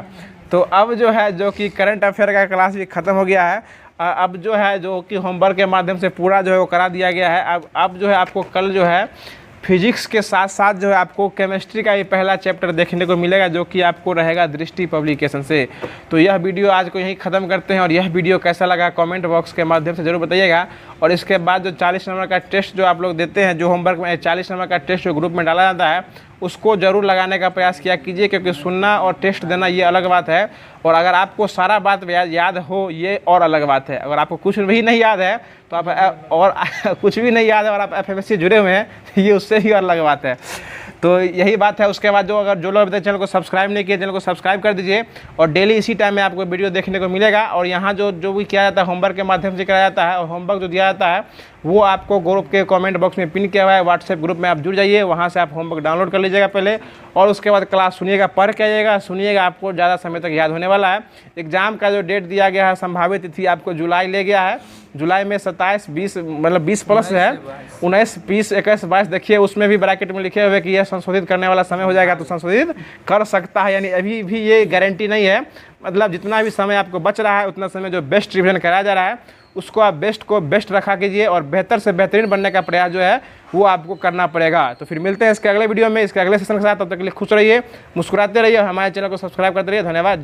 तो अब जो है जो कि करंट अफेयर का क्लास भी ख़त्म हो गया है। अब जो है जो कि होमवर्क के माध्यम से पूरा जो है वो करा दिया गया है। अब जो है आपको कल जो है फिजिक्स के साथ साथ जो है आपको केमिस्ट्री का ये पहला चैप्टर देखने को मिलेगा, जो कि आपको रहेगा दृष्टि पब्लिकेशन से। तो यह वीडियो आज को यहीं ख़त्म करते हैं, और यह वीडियो कैसा लगा कमेंट बॉक्स के माध्यम से ज़रूर बताइएगा। और इसके बाद जो 40 नंबर का टेस्ट जो आप लोग देते हैं, जो होमवर्क में 40 नंबर का टेस्ट जो ग्रुप में डाला जाता है, उसको ज़रूर लगाने का प्रयास किया कीजिए, क्योंकि सुनना और टेस्ट देना ये अलग बात है, और अगर आपको सारा बात याद हो ये और अलग बात है। अगर आपको कुछ भी नहीं याद है तो आप और कुछ भी नहीं याद है और आप FMSC जुड़े हुए हैं, ये उससे ही अलग बात है। तो यही बात है। उसके बाद जो लोग अभी तक चैनल को सब्सक्राइब नहीं किए, चैनल को सब्सक्राइब कर दीजिए, और डेली इसी टाइम में आपको वीडियो देखने को मिलेगा। और यहाँ जो भी किया जाता है होमवर्क के माध्यम से कराया जाता है, और होमवर्क जो दिया जाता है वो आपको ग्रुप के कमेंट बॉक्स में पिन किया हुआ है। व्हाट्सएप ग्रुप में आप जुड़ जाइए, वहाँ से आप होमवर्क डाउनलोड कर लीजिएगा पहले, और उसके बाद क्लास सुनिएगा, पढ़ के आइएगा, सुनिएगा, आपको ज़्यादा समय तक याद होने वाला है। एग्जाम का जो डेट दिया गया है, संभावित तिथि आपको जुलाई ले गया है। जुलाई में 27, 20 मतलब 20 प्लस है, 19, 20, 21, 22 देखिए, उसमें भी ब्रैकेट में लिखे हुए कि यह संशोधित करने वाला समय हो जाएगा, तो संशोधित कर सकता है। यानी अभी भी ये गारंटी नहीं है, मतलब जितना भी समय आपको बच रहा है उतना समय जो बेस्ट रिवीजन कराया जा रहा है उसको आप बेस्ट को बेस्ट रखा कीजिए, और बेहतर से बेहतरीन बनने का प्रयास जो है वो आपको करना पड़ेगा। तो फिर मिलते हैं इसके अगले वीडियो में, इसके अगले सेशन के साथ। तब तक के लिए खुश रहिए, मुस्कुराते रहिए, हमारे चैनल को सब्सक्राइब करते रहिए। धन्यवाद।